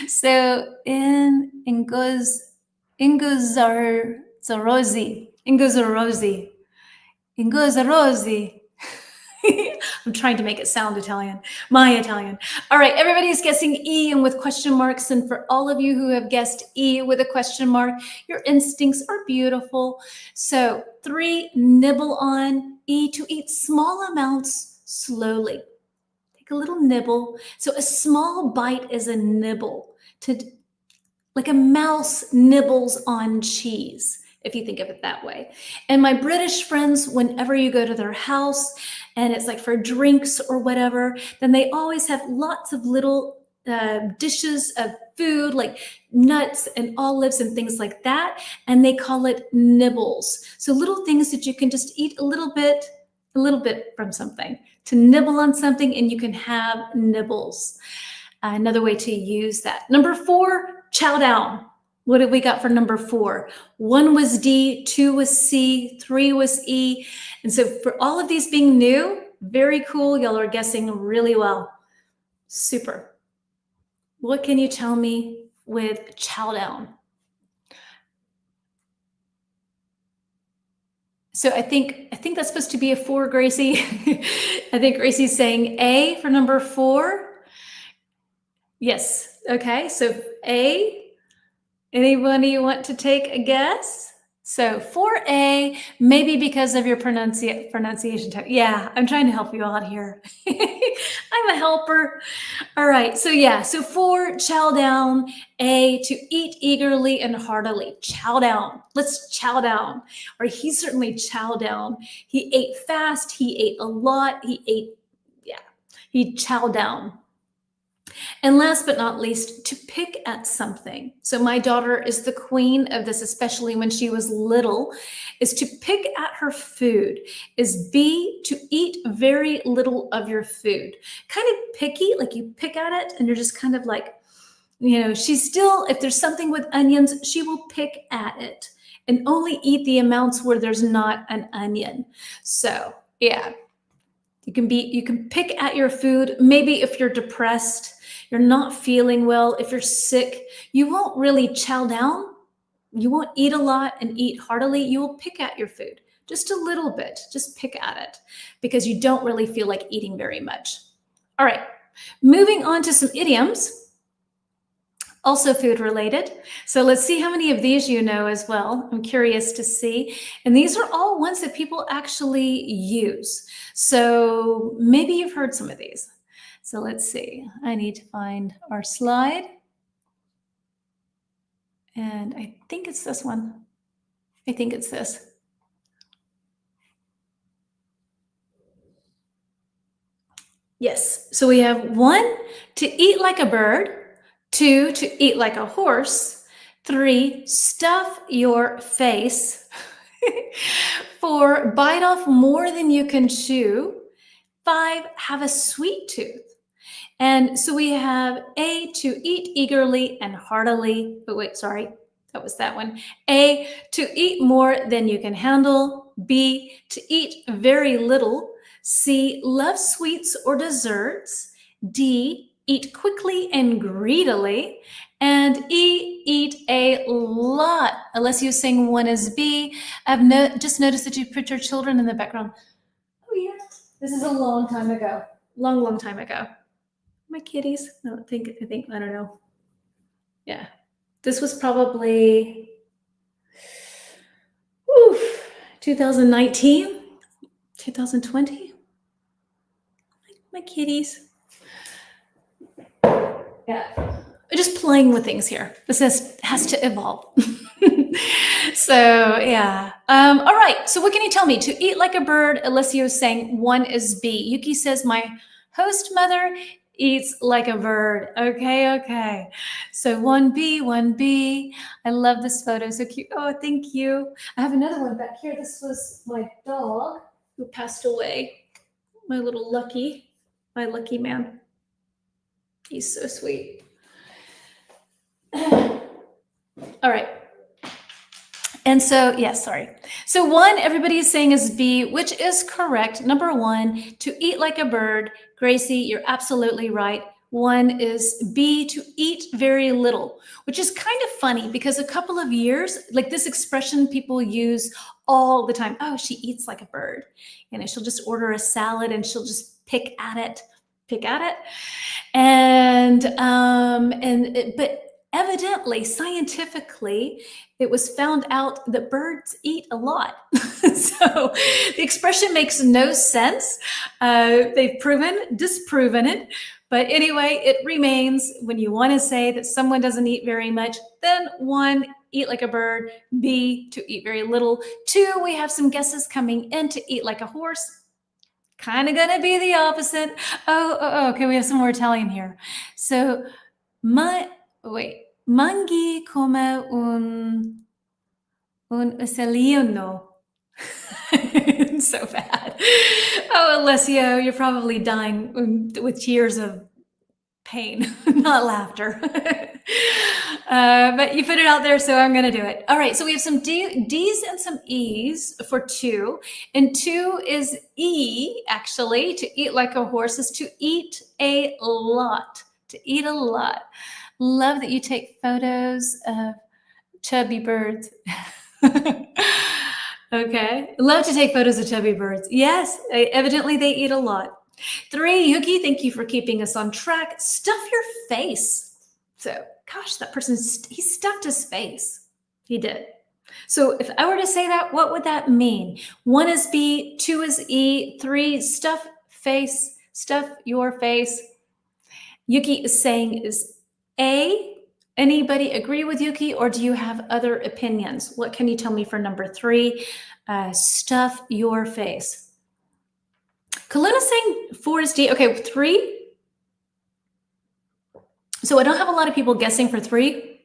So Ingozzarosi. I'm trying to make it sound Italian, my Italian. All right, everybody's guessing E and with question marks. And for all of you who have guessed E with a question mark, your instincts are beautiful. So 3, nibble on. E, to eat small amounts slowly. Take a little nibble. So a small bite is a nibble. Like a mouse nibbles on cheese, if you think of it that way. And my British friends, whenever you go to their house and it's like for drinks or whatever, then they always have lots of little dishes of food like nuts and olives and things like that. And they call it nibbles. So little things that you can just eat a little bit from something, to nibble on something, and you can have nibbles. Another way to use that. Number 4, chow down. What have we got for number 4? 1 was D, 2 was C, 3 was E. And so for all of these being new, very cool. Y'all are guessing really well. Super. What can you tell me with chow down? So I think that's supposed to be a 4, Gracie. I think Gracie's saying A for number 4. Yes. Okay. So A. Anybody want to take a guess? So 4A, maybe because of your pronunciation. Yeah, I'm trying to help you out here. I'm a helper. All right. So yeah. So 4, chow down. A, to eat eagerly and heartily. Chow down. Let's chow down. Or he certainly chowed down. He ate fast. He ate a lot. He chowed down. And last but not least, to pick at something. So my daughter is the queen of this, especially when she was little, is to pick at her food, is B, to eat very little of your food. Kind of picky, like you pick at it and you're just kind of like, you know, she's still, if there's something with onions, she will pick at it and only eat the amounts where there's not an onion. So yeah, you can pick at your food. Maybe if you're depressed, you're not feeling well, if you're sick, you won't really chow down. You won't eat a lot and eat heartily. You will pick at your food just a little bit, just pick at it because you don't really feel like eating very much. All right, moving on to some idioms. Also food related. So let's see how many of these you know as well. I'm curious to see. And these are all ones that people actually use. So maybe you've heard some of these. So let's see. I need to find our slide. And I think it's this one. I think it's this. Yes. So we have 1, to eat like a bird. 2, to eat like a horse. 3, stuff your face. 4, bite off more than you can chew. 5, have a sweet tooth. And so we have A, to eat eagerly and heartily. But wait, sorry, that was that one. A, to eat more than you can handle. B, to eat very little. C, love sweets or desserts. D, eat quickly and greedily. And E, eat a lot. Unless you sing one is B. I've just noticed that you put your children in the background. Oh yeah, this is a long time ago. Long time ago. My kitties. No, I think, I don't know. Yeah. This was probably 2019, 2020. My kitties. Yeah. We're just playing with things here. This has to evolve. So yeah. All right. So what can you tell me? To eat like a bird, Alessio is saying 1 is B. Yuki says my host mother eats like a bird. Okay. So 1B, 1B. I love this photo. So cute. Oh, thank you. I have another one back here. This was my dog who passed away. My little lucky, my lucky man. He's so sweet. All right. And so, yes, sorry. So 1, everybody is saying is B, which is correct. Number 1, to eat like a bird. Gracie, you're absolutely right. 1 is B, to eat very little, which is kind of funny because a couple of years, like this expression people use all the time. Oh, she eats like a bird. You know, she'll just order a salad and she'll just pick at it. But evidently, scientifically, it was found out that birds eat a lot. So the expression makes no sense. They've disproven it. But anyway, it remains when you want to say that someone doesn't eat very much, then 1, eat like a bird. B, to eat very little. 2, we have some guesses coming in, to eat like a horse. Kind of going to be the opposite. Okay, we have some more Italian here. So, mangi come un uccellino. So bad. Oh, Alessio, you're probably dying with tears of pain, not laughter. But you put it out there, so I'm going to do it. All right, so we have some D's and some E's for 2. And 2 is E, actually. To eat like a horse is to eat a lot. To eat a lot. Love that you take photos of chubby birds. Okay. Love to take photos of chubby birds. Yes, evidently they eat a lot. 3, Yuki, thank you for keeping us on track. Stuff your face. So, gosh, that person, he stuffed his face. He did. So if I were to say that, what would that mean? 1 is B, 2 is E, 3, stuff your face. Yuki is saying is A. Anybody agree with Yuki, or do you have other opinions? What can you tell me for number 3? Stuff your face. Kaluna's saying 4 is D. Okay, 3. So I don't have a lot of people guessing for 3.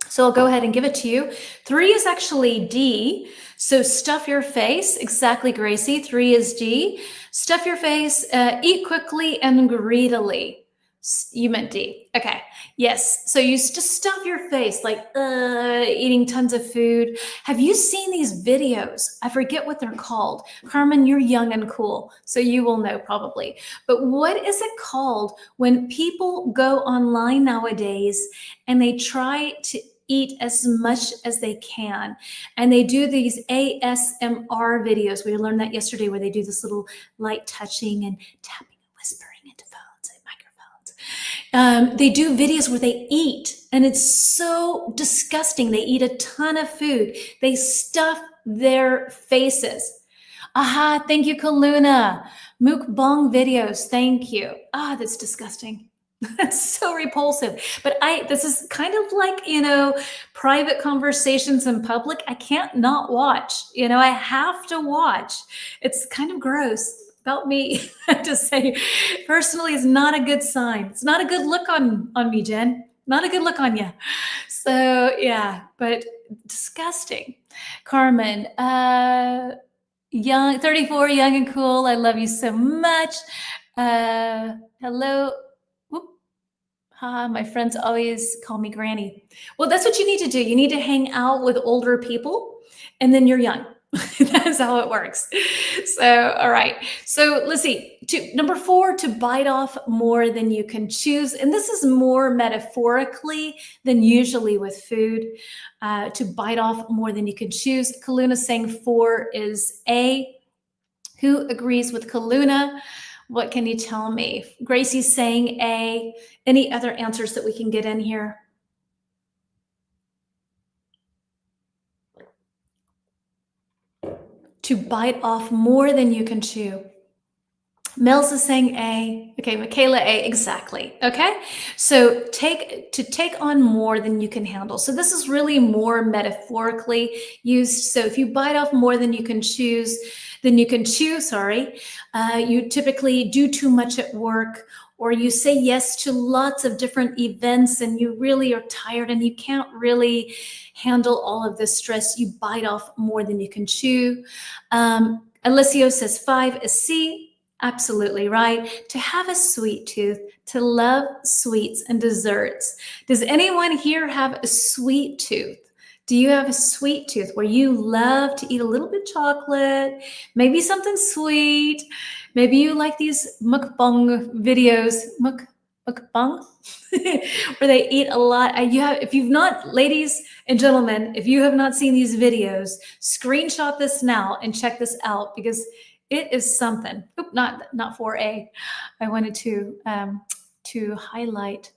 So I'll go ahead and give it to you. 3 is actually D. So stuff your face. Exactly, Gracie. 3 is D. Stuff your face, eat quickly and greedily. You meant D. Okay. Yes. So you just stuff your face, like eating tons of food. Have you seen these videos? I forget what they're called. Carmen, you're young and cool, so you will know probably. But what is it called when people go online nowadays and they try to eat as much as they can, and they do these ASMR videos? We learned that yesterday, where they do this little light touching and tapping and whispering into phones and microphones. They do videos where they eat, and it's so disgusting. They eat a ton of food. They stuff their faces. Aha, thank you, Kaluna. Mukbang videos, thank you. Ah, that's disgusting. That's so repulsive. But this is kind of like, private conversations in public. I can't not watch. I have to watch. It's kind of gross. About me, I have to say, personally, is not a good sign. It's not a good look on me, Jen. Not a good look on you. So yeah, but disgusting. Carmen, young, 34, young and cool. I love you so much. Hello. My friends always call me Granny. Well, that's what you need to do. You need to hang out with older people, and then you're young. That's how it works. So, all right. So let's see. Number 4, to bite off more than you can chew. And this is more metaphorically than usually with food. To bite off more than you can chew. Kaluna saying 4 is A. Who agrees with Kaluna? What can you tell me? Gracie's saying A. Any other answers that we can get in here? To bite off more than you can chew. Mills is saying A. Okay, Michaela, A, exactly. Okay, so take on more than you can handle. So this is really more metaphorically used. So if you bite off more than you can chew, you typically do too much at work, or you say yes to lots of different events and you really are tired and you can't really handle all of this stress. You bite off more than you can chew. Alessio says 5 is C. Absolutely right. To have a sweet tooth, to love sweets and desserts. Does anyone here have a sweet tooth? Do you have a sweet tooth where you love to eat a little bit of chocolate, maybe something sweet? Maybe you like these mukbang videos, mukbang, where they eat a lot. If you've not, ladies and gentlemen, if you have not seen these videos, screenshot this now and check this out, because it is something. Oop, not 4A. I wanted to highlight.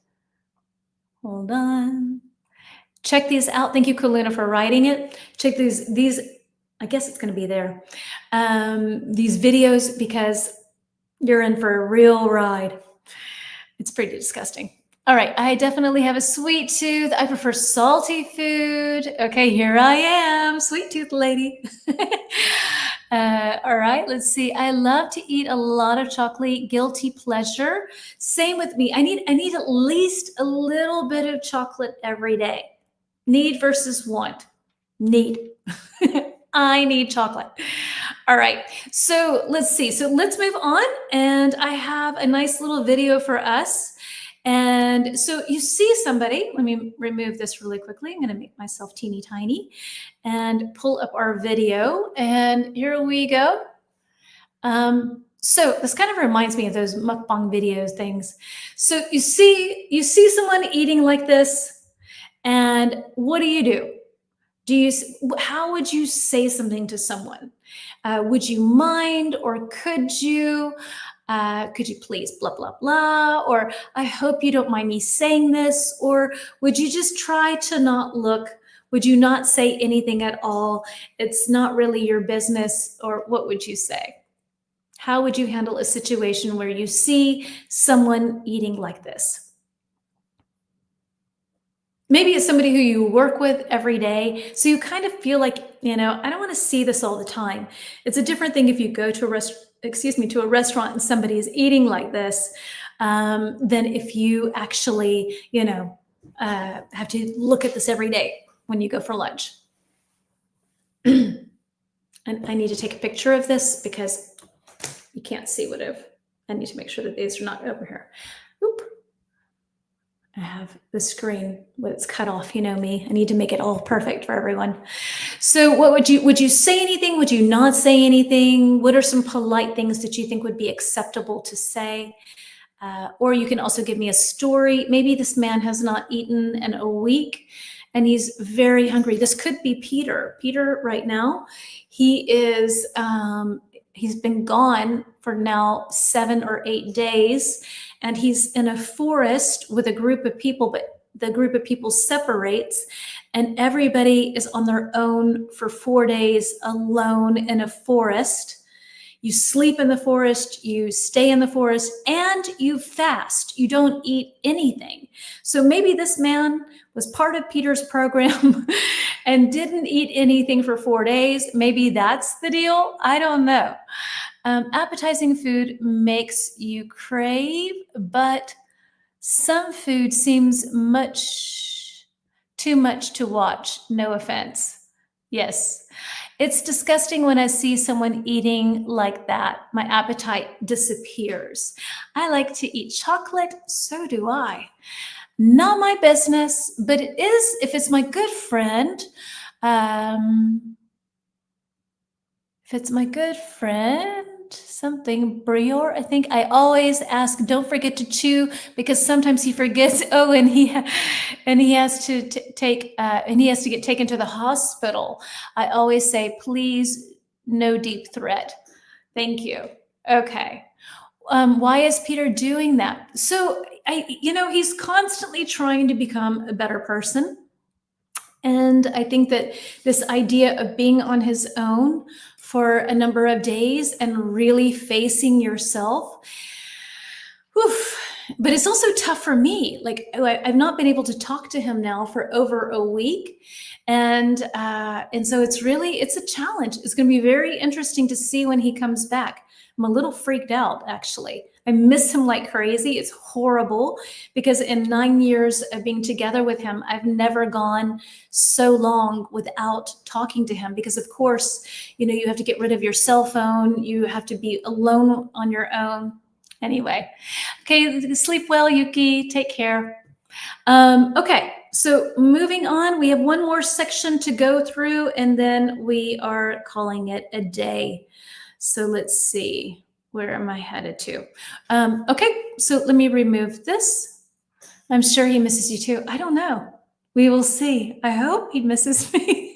Hold on. Check these out. Thank you, Kaluna, for writing it. Check these. I guess it's going to be there. These videos, because you're in for a real ride. It's pretty disgusting. All right, I definitely have a sweet tooth. I prefer salty food. Okay, here I am, sweet tooth lady. All right, let's see. I love to eat a lot of chocolate, guilty pleasure. Same with me. I need at least a little bit of chocolate every day. Need versus want. Need. I need chocolate. All right, so let's see. So let's move on. And I have a nice little video for us. And so you see somebody, let me remove this really quickly. I'm going to make myself teeny tiny and pull up our video. And here we go. So this kind of reminds me of those mukbang videos things. So you see someone eating like this, and what do? How would you say something to someone? Would you mind, or could you? Could you please blah, blah, blah? Or I hope you don't mind me saying this. Or would you just try to not look? Would you not say anything at all? It's not really your business. Or what would you say? How would you handle a situation where you see someone eating like this? Maybe it's somebody who you work with every day. So you kind of feel like, I don't want to see this all the time. It's a different thing if you go to a restaurant and somebody is eating like this. than if you actually, have to look at this every day when you go for lunch. And I need to take a picture of this because you can't see I need to make sure that these are not over here. Oop. I have the screen, but it's cut off. You know me. I need to make it all perfect for everyone. So what would you say anything? Would you not say anything? What are some polite things that you think would be acceptable to say? Or you can also give me a story. Maybe this man has not eaten in a week and he's very hungry. This could be Peter. Peter right now, he's been gone for now 7 or 8 days, and he's in a forest with a group of people, but the group of people separates and everybody is on their own for 4 days alone in a forest. You sleep in the forest, you stay in the forest, and you fast. You don't eat anything. So maybe this man was part of Peter's program and didn't eat anything for 4 days. Maybe that's the deal. I don't know. Appetizing food makes you crave, but some food seems too much to watch. No offense. Yes. It's disgusting when I see someone eating like that. My appetite disappears. I like to eat chocolate. So do I. Not my business, but it is if it's my good friend. If it's my good friend, something Brior, I think I always ask, don't forget to chew, because sometimes he forgets. Oh, and he has to get taken to the hospital. I always say, please, no deep threat. Thank you. Okay. Why is Peter doing that? So he's constantly trying to become a better person. And I think that this idea of being on his own for a number of days and really facing yourself, but it's also tough for me. Like, I've not been able to talk to him now for over a week. And so it's a challenge. It's going to be very interesting to see when he comes back. I'm a little freaked out, actually. I miss him like crazy. It's horrible because in 9 years of being together with him, I've never gone so long without talking to him because, of course, you have to get rid of your cell phone. You have to be alone on your own. Anyway, okay, sleep well, Yuki. Take care. Okay, so moving on, we have one more section to go through, and then we are calling it a day. So let's see. Where am I headed to? Okay, so let me remove this. I'm sure he misses you too. I don't know. We will see. I hope he misses me.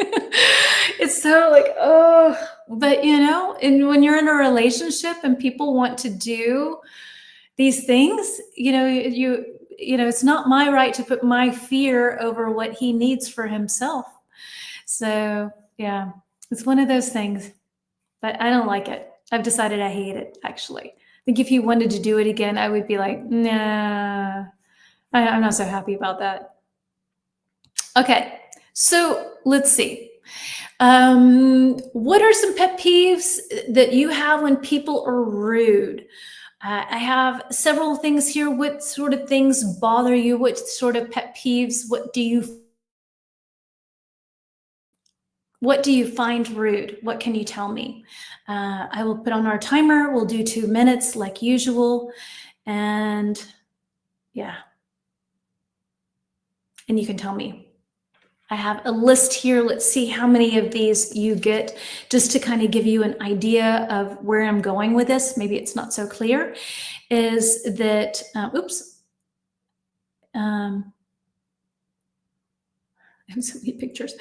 It's so like, oh, but and when you're in a relationship and people want to do these things, it's not my right to put my fear over what he needs for himself. So yeah, it's one of those things, but I don't like it. I've decided I hate it, actually. I think if he wanted to do it again, I would be like, nah, I'm not so happy about that. Okay, so let's see. What are some pet peeves that you have when people are rude? I have several things here. What sort of things bother you? What sort of pet peeves? What do you find rude? What can you tell me? I will put on our timer. We'll do 2 minutes like usual. And yeah. And you can tell me. I have a list here. Let's see how many of these you get, just to kind of give you an idea of where I'm going with this. Maybe it's not so clear. Is that, oops. I have so many pictures.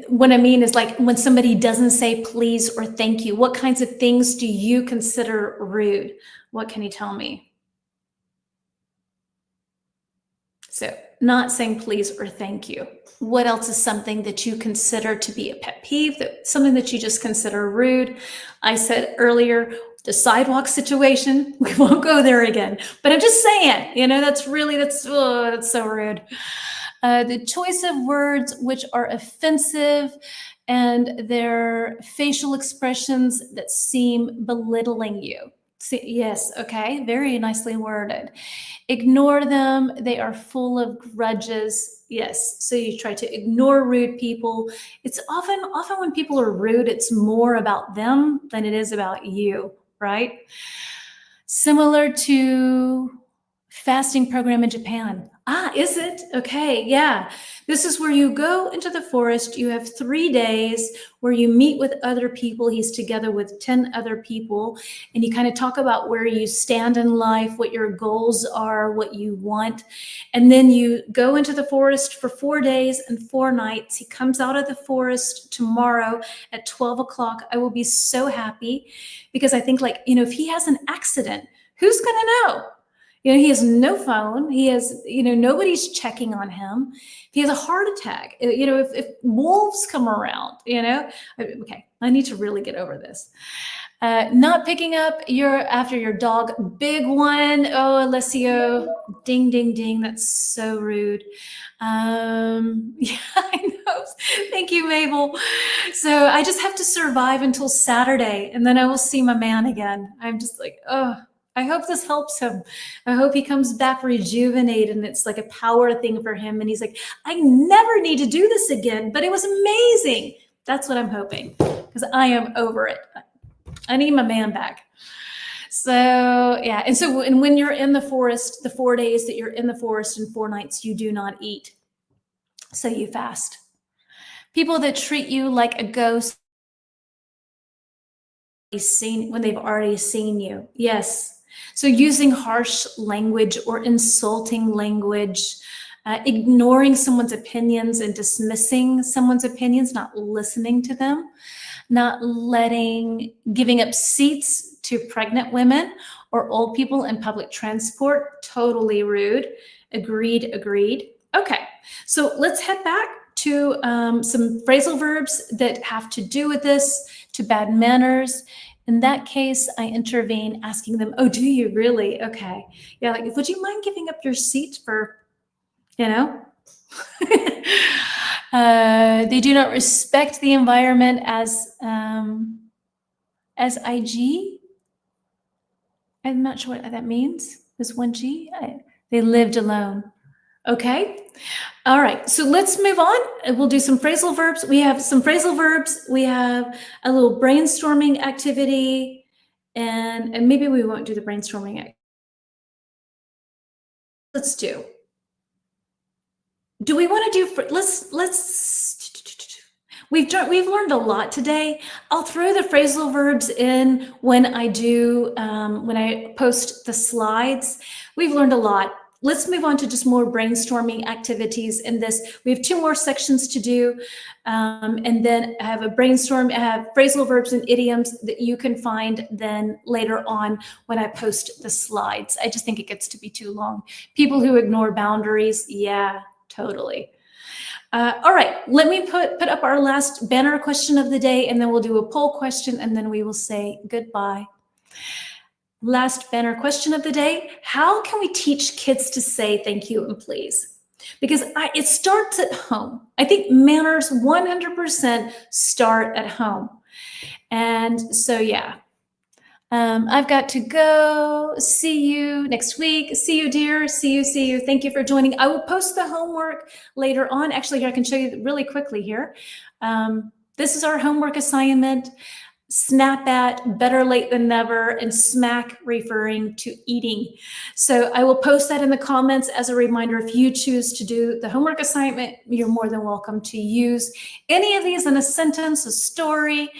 What I mean is, like, when somebody doesn't say please or thank you, what kinds of things do you consider rude? What can you tell me? So not saying please or thank you. What else is something that you consider to be a pet peeve, something that you just consider rude? I said earlier, the sidewalk situation. We won't go there again, but I'm just saying, that's so rude. The choice of words which are offensive and their facial expressions that seem belittling you. See, yes, okay, very nicely worded. Ignore them, they are full of grudges. Yes, so you try to ignore rude people. It's often when people are rude, it's more about them than it is about you, right? Similar to fasting program in Japan. Ah, is it? Okay, yeah. This is where you go into the forest. You have 3 days where you meet with other people. He's together with 10 other people, and you kind of talk about where you stand in life, what your goals are, what you want. And then you go into the forest for 4 days and 4 nights. He comes out of the forest tomorrow at 12 o'clock. I will be so happy because I think, like, if he has an accident, who's going to know? He has no phone. He has, nobody's checking on him. If he has a heart attack, if wolves come around, okay, I need to really get over this. Not picking up after your dog, big one. Oh, Alessio, ding, ding, ding. That's so rude. Yeah, I know. Thank you, Mabel. So I just have to survive until Saturday, and then I will see my man again. I'm just like, oh, I hope this helps him. I hope he comes back rejuvenated and it's like a power thing for him. And he's like, I never need to do this again, but it was amazing. That's what I'm hoping, because I am over it. I need my man back. So yeah. And when you're in the forest, the 4 days that you're in the forest and 4 nights, you do not eat. So you fast. People that treat you like a ghost when they've already seen you. Yes. So using harsh language or insulting language, ignoring someone's opinions and dismissing someone's opinions, not listening to them, not giving up seats to pregnant women or old people in public transport, totally rude. Agreed. Okay, so let's head back to some phrasal verbs that have to do with this, to bad manners. In that case, I intervene, asking them, oh, do you really? Okay. Yeah, like, would you mind giving up your seat for, they do not respect the environment as IG. I'm not sure what that means. Is 1G? They lived alone. Okay. All right. So let's move on. We'll do some phrasal verbs. We have some phrasal verbs. We have a little brainstorming activity, and maybe we won't do the brainstorming activity. Let's do. Do we want to do? We've learned a lot today. I'll throw the phrasal verbs in when I post the slides. We've learned a lot. Let's move on to just more brainstorming activities in this. We have 2 more sections to do, and then I have phrasal verbs and idioms that you can find then later on when I post the slides. I just think it gets to be too long. People who ignore boundaries, yeah, totally. All right, let me put up our last banner question of the day, and then we'll do a poll question, and then we will say goodbye. Last banner question of the day: how can we teach kids to say thank you and please? Because it starts at home. I think manners 100% start at home. And so, yeah. I've got to go. See you next week. See you, dear. See you. Thank you for joining. I will post the homework later on. Actually, I can show you really quickly here. This is our homework assignment. Snap at, better late than never, and smack referring to eating. So I will post that in the comments as a reminder. If you choose to do the homework assignment, you're more than welcome to use any of these in a sentence, a story,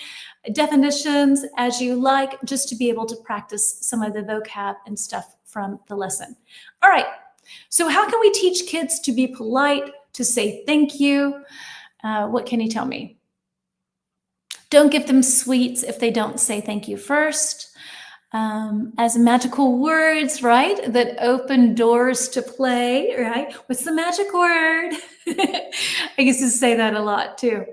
definitions, as you like, just to be able to practice some of the vocab and stuff from the lesson. All right, so how can we teach kids to be polite, to say thank you? What can you tell me? Don't give them sweets if they don't say thank you first. As magical words, right? That open doors to play, right? What's the magic word? I used to say that a lot too,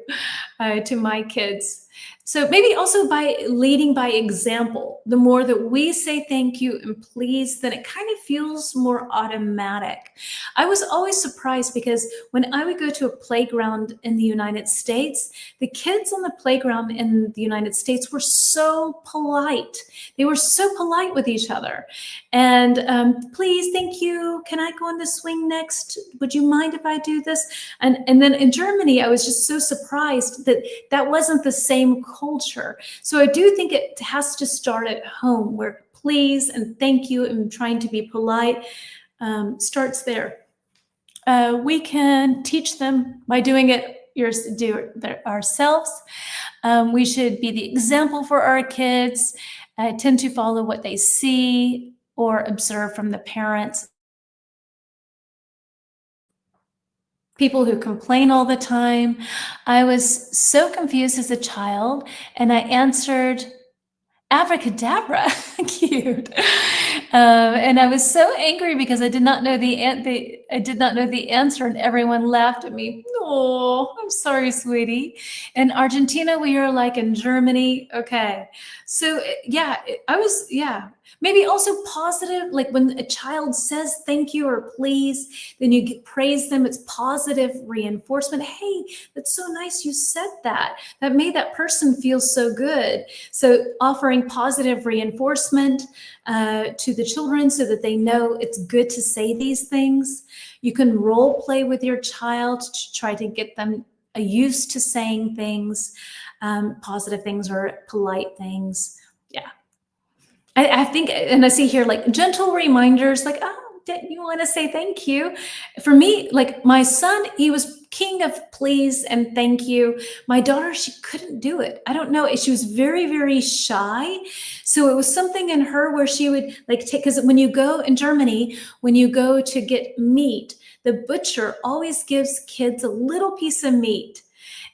to my kids. So maybe also by leading by example, the more that we say thank you and please, then it kind of feels more automatic. I was always surprised because when I would go to a playground in the United States, the kids on the playground in the United States were so polite. They were so polite with each other. And please, thank you. Can I go on the swing next? Would you mind if I do this? And then in Germany, I was just so surprised that that wasn't the same culture. So I do think it has to start at home, where please and thank you and trying to be polite starts there. We can teach them by doing it ourselves. We should be the example for our kids, tend to follow what they see or observe from the parents. People who complain all the time. I was so confused as a child, and I answered abracadabra. Cute. And I was so angry because I did not know I did not know the answer, and everyone laughed at me. Oh, I'm sorry, sweetie. In Argentina, we are like in Germany. Okay. So yeah, maybe also positive, like when a child says thank you or please, then you praise them. It's positive reinforcement. Hey, that's so nice you said that. That made that person feel so good. So offering positive reinforcement to the children so that they know it's good to say these things. You can role play with your child to try to get them used to saying things, positive things or polite things. Yeah. I think, and I see here like gentle reminders, like, oh, you want to say thank you. For me, like my son, he was king of please and thank you. My daughter, she couldn't do it. I don't know. She was very, very shy. So it was something in her where she would like take, because when you go in Germany, when you go to get meat, the butcher always gives kids a little piece of meat.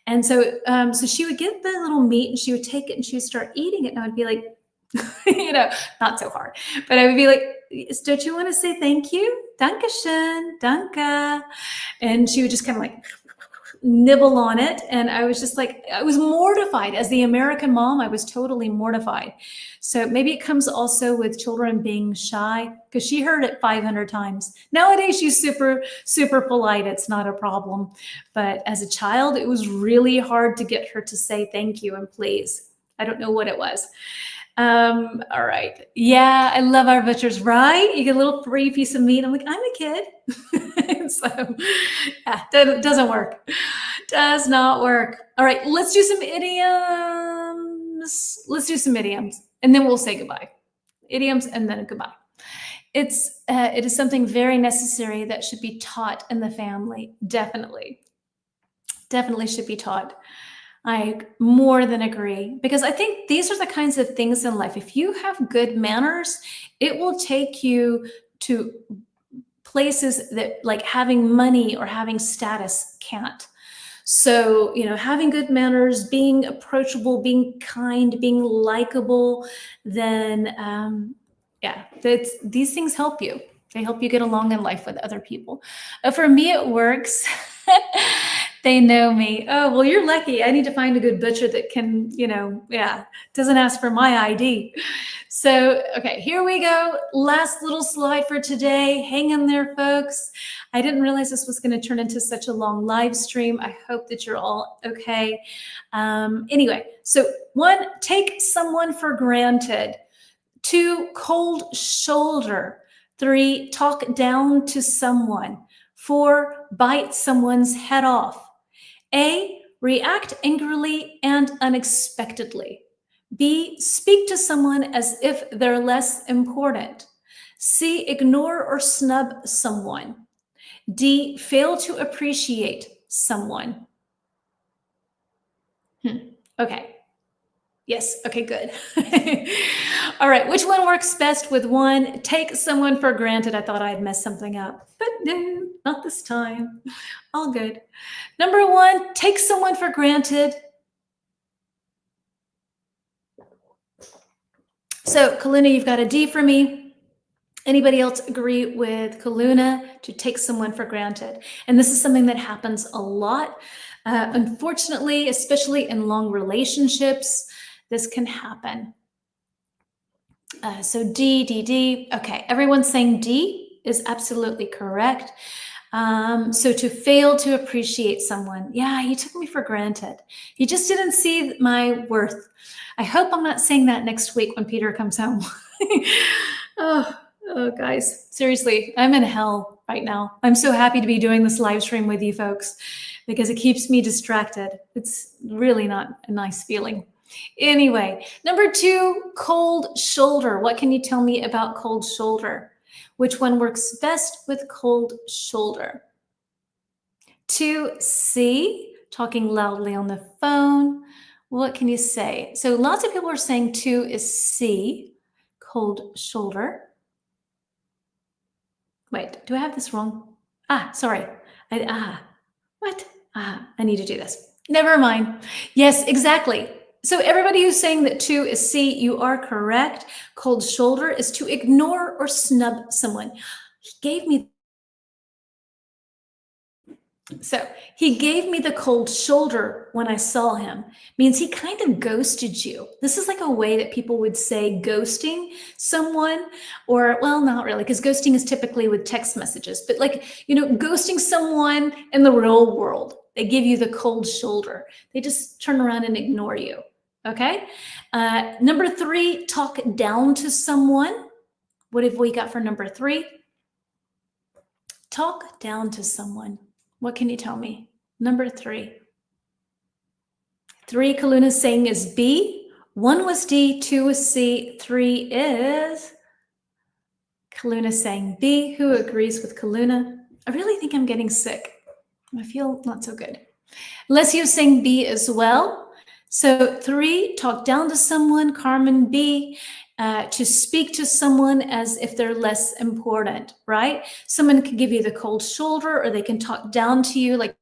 And so, so she would get the little meat and she would take it and she would start eating it. And I would be like, not so hard, but I would be like, don't you want to say thank you? Dankeschön, danke. And she would just kind of like nibble on it. And I was just like, I was mortified. As the American mom, I was totally mortified. So maybe it comes also with children being shy, because she heard it 500 times. Nowadays, she's super, super polite. It's not a problem. But as a child, it was really hard to get her to say thank you and please. I don't know what it was. All right. Yeah, I love our butchers, right? You get a little free piece of meat. I'm like, I'm a kid. So yeah, doesn't work. Does not work. All right, let's do some idioms. Let's do some idioms, and then we'll say goodbye. Idioms and then goodbye. It is something very necessary that should be taught in the family. Definitely should be taught. I more than agree, because I think these are the kinds of things in life. If you have good manners, it will take you to places that like having money or having status can't. So, having good manners, being approachable, being kind, being likable, then these things help you. They help you get along in life with other people. For me, it works. They know me. Oh, well, you're lucky. I need to find a good butcher that can, doesn't ask for my ID. So, okay, here we go. Last little slide for today. Hang in there, folks. I didn't realize this was going to turn into such a long live stream. I hope that you're all okay. Anyway, so 1, take someone for granted. 2, cold shoulder. 3, talk down to someone. 4, bite someone's head off. A, react angrily and unexpectedly. B, speak to someone as if they're less important. C, ignore or snub someone. D, fail to appreciate someone. Okay. Yes. Okay, good. All right. Which one works best with 1? Take someone for granted. I thought I'd messed something up, but no, not this time. All good. Number 1, take someone for granted. So, Kalina, you've got a D for me. Anybody else agree with Kaluna, to take someone for granted? And this is something that happens a lot. Unfortunately, especially in long relationships, this can happen. So D, D, D. Okay, everyone's saying D is absolutely correct. So to fail to appreciate someone, yeah, he took me for granted. He just didn't see my worth. I hope I'm not saying that next week when Peter comes home. Oh, guys, seriously, I'm in hell right now. I'm so happy to be doing this live stream with you folks because it keeps me distracted. It's really not a nice feeling. Anyway, number 2, cold shoulder. What can you tell me about cold shoulder? Which one works best with cold shoulder? 2C, talking loudly on the phone. What can you say? So lots of people are saying 2 is C, cold shoulder. Wait, do I have this wrong? Sorry. What? I need to do this. Never mind. Yes, exactly. So everybody who's saying that 2 is C, you are correct. Cold shoulder is to ignore or snub someone. He gave me the cold shoulder when I saw him. Means he kind of ghosted you. This is like a way that people would say ghosting someone, or, well, not really, because ghosting is typically with text messages, but like, ghosting someone in the real world. They give you the cold shoulder. They just turn around and ignore you. Okay. Number 3, talk down to someone. What have we got for number 3? Talk down to someone. What can you tell me? Number 3. 3, Kaluna's saying, is B. 1 was D, 2 was C, 3 is Kaluna saying B. Who agrees with Kaluna? I really think I'm getting sick. I feel not so good. Alessio saying B as well. So 3, talk down to someone. Carmen, B. To speak to someone as if they're less important, right? Someone can give you the cold shoulder, or they can talk down to you like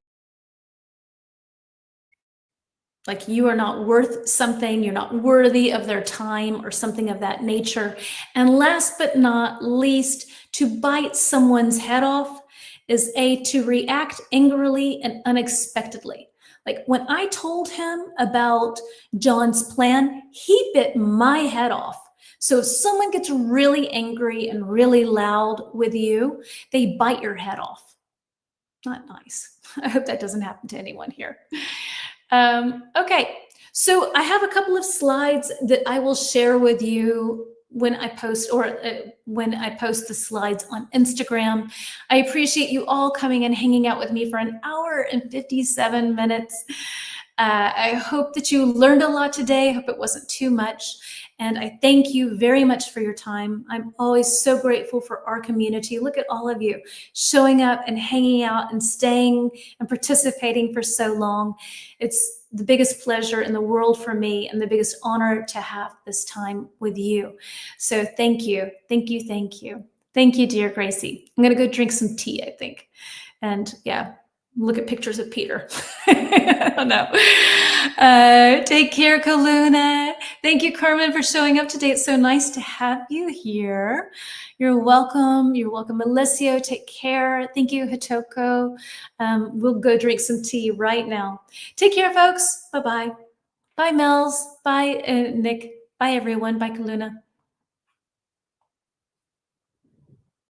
you are not worth something, you're not worthy of their time, or something of that nature. And last but not least, to bite someone's head off is to react angrily and unexpectedly. Like when I told him about John's plan, he bit my head off. So if someone gets really angry and really loud with you, they bite your head off. Not nice. I hope that doesn't happen to anyone here. Okay, so I have a couple of slides that I will share with you when I post, or when I post the slides on Instagram. I appreciate you all coming and hanging out with me for an hour and 57 minutes. I hope that you learned a lot today. I hope it wasn't too much. And I thank you very much for your time. I'm always so grateful for our community. Look at all of you showing up and hanging out and staying and participating for so long. It's the biggest pleasure in the world for me, and the biggest honor to have this time with you. So thank you. Thank you. Thank you. Thank you, dear Gracie. I'm going to go drink some tea, I think. And yeah, look at pictures of Peter. I don't know. Take care, Kaluna. Thank you, Carmen, for showing up today. It's so nice to have you here. You're welcome. You're welcome. Alessio, take care. Thank you, Hitoko. We'll go drink some tea right now. Take care, folks. Bye-bye. Bye, Mel's. Bye, Nick. Bye, everyone. Bye, Kaluna.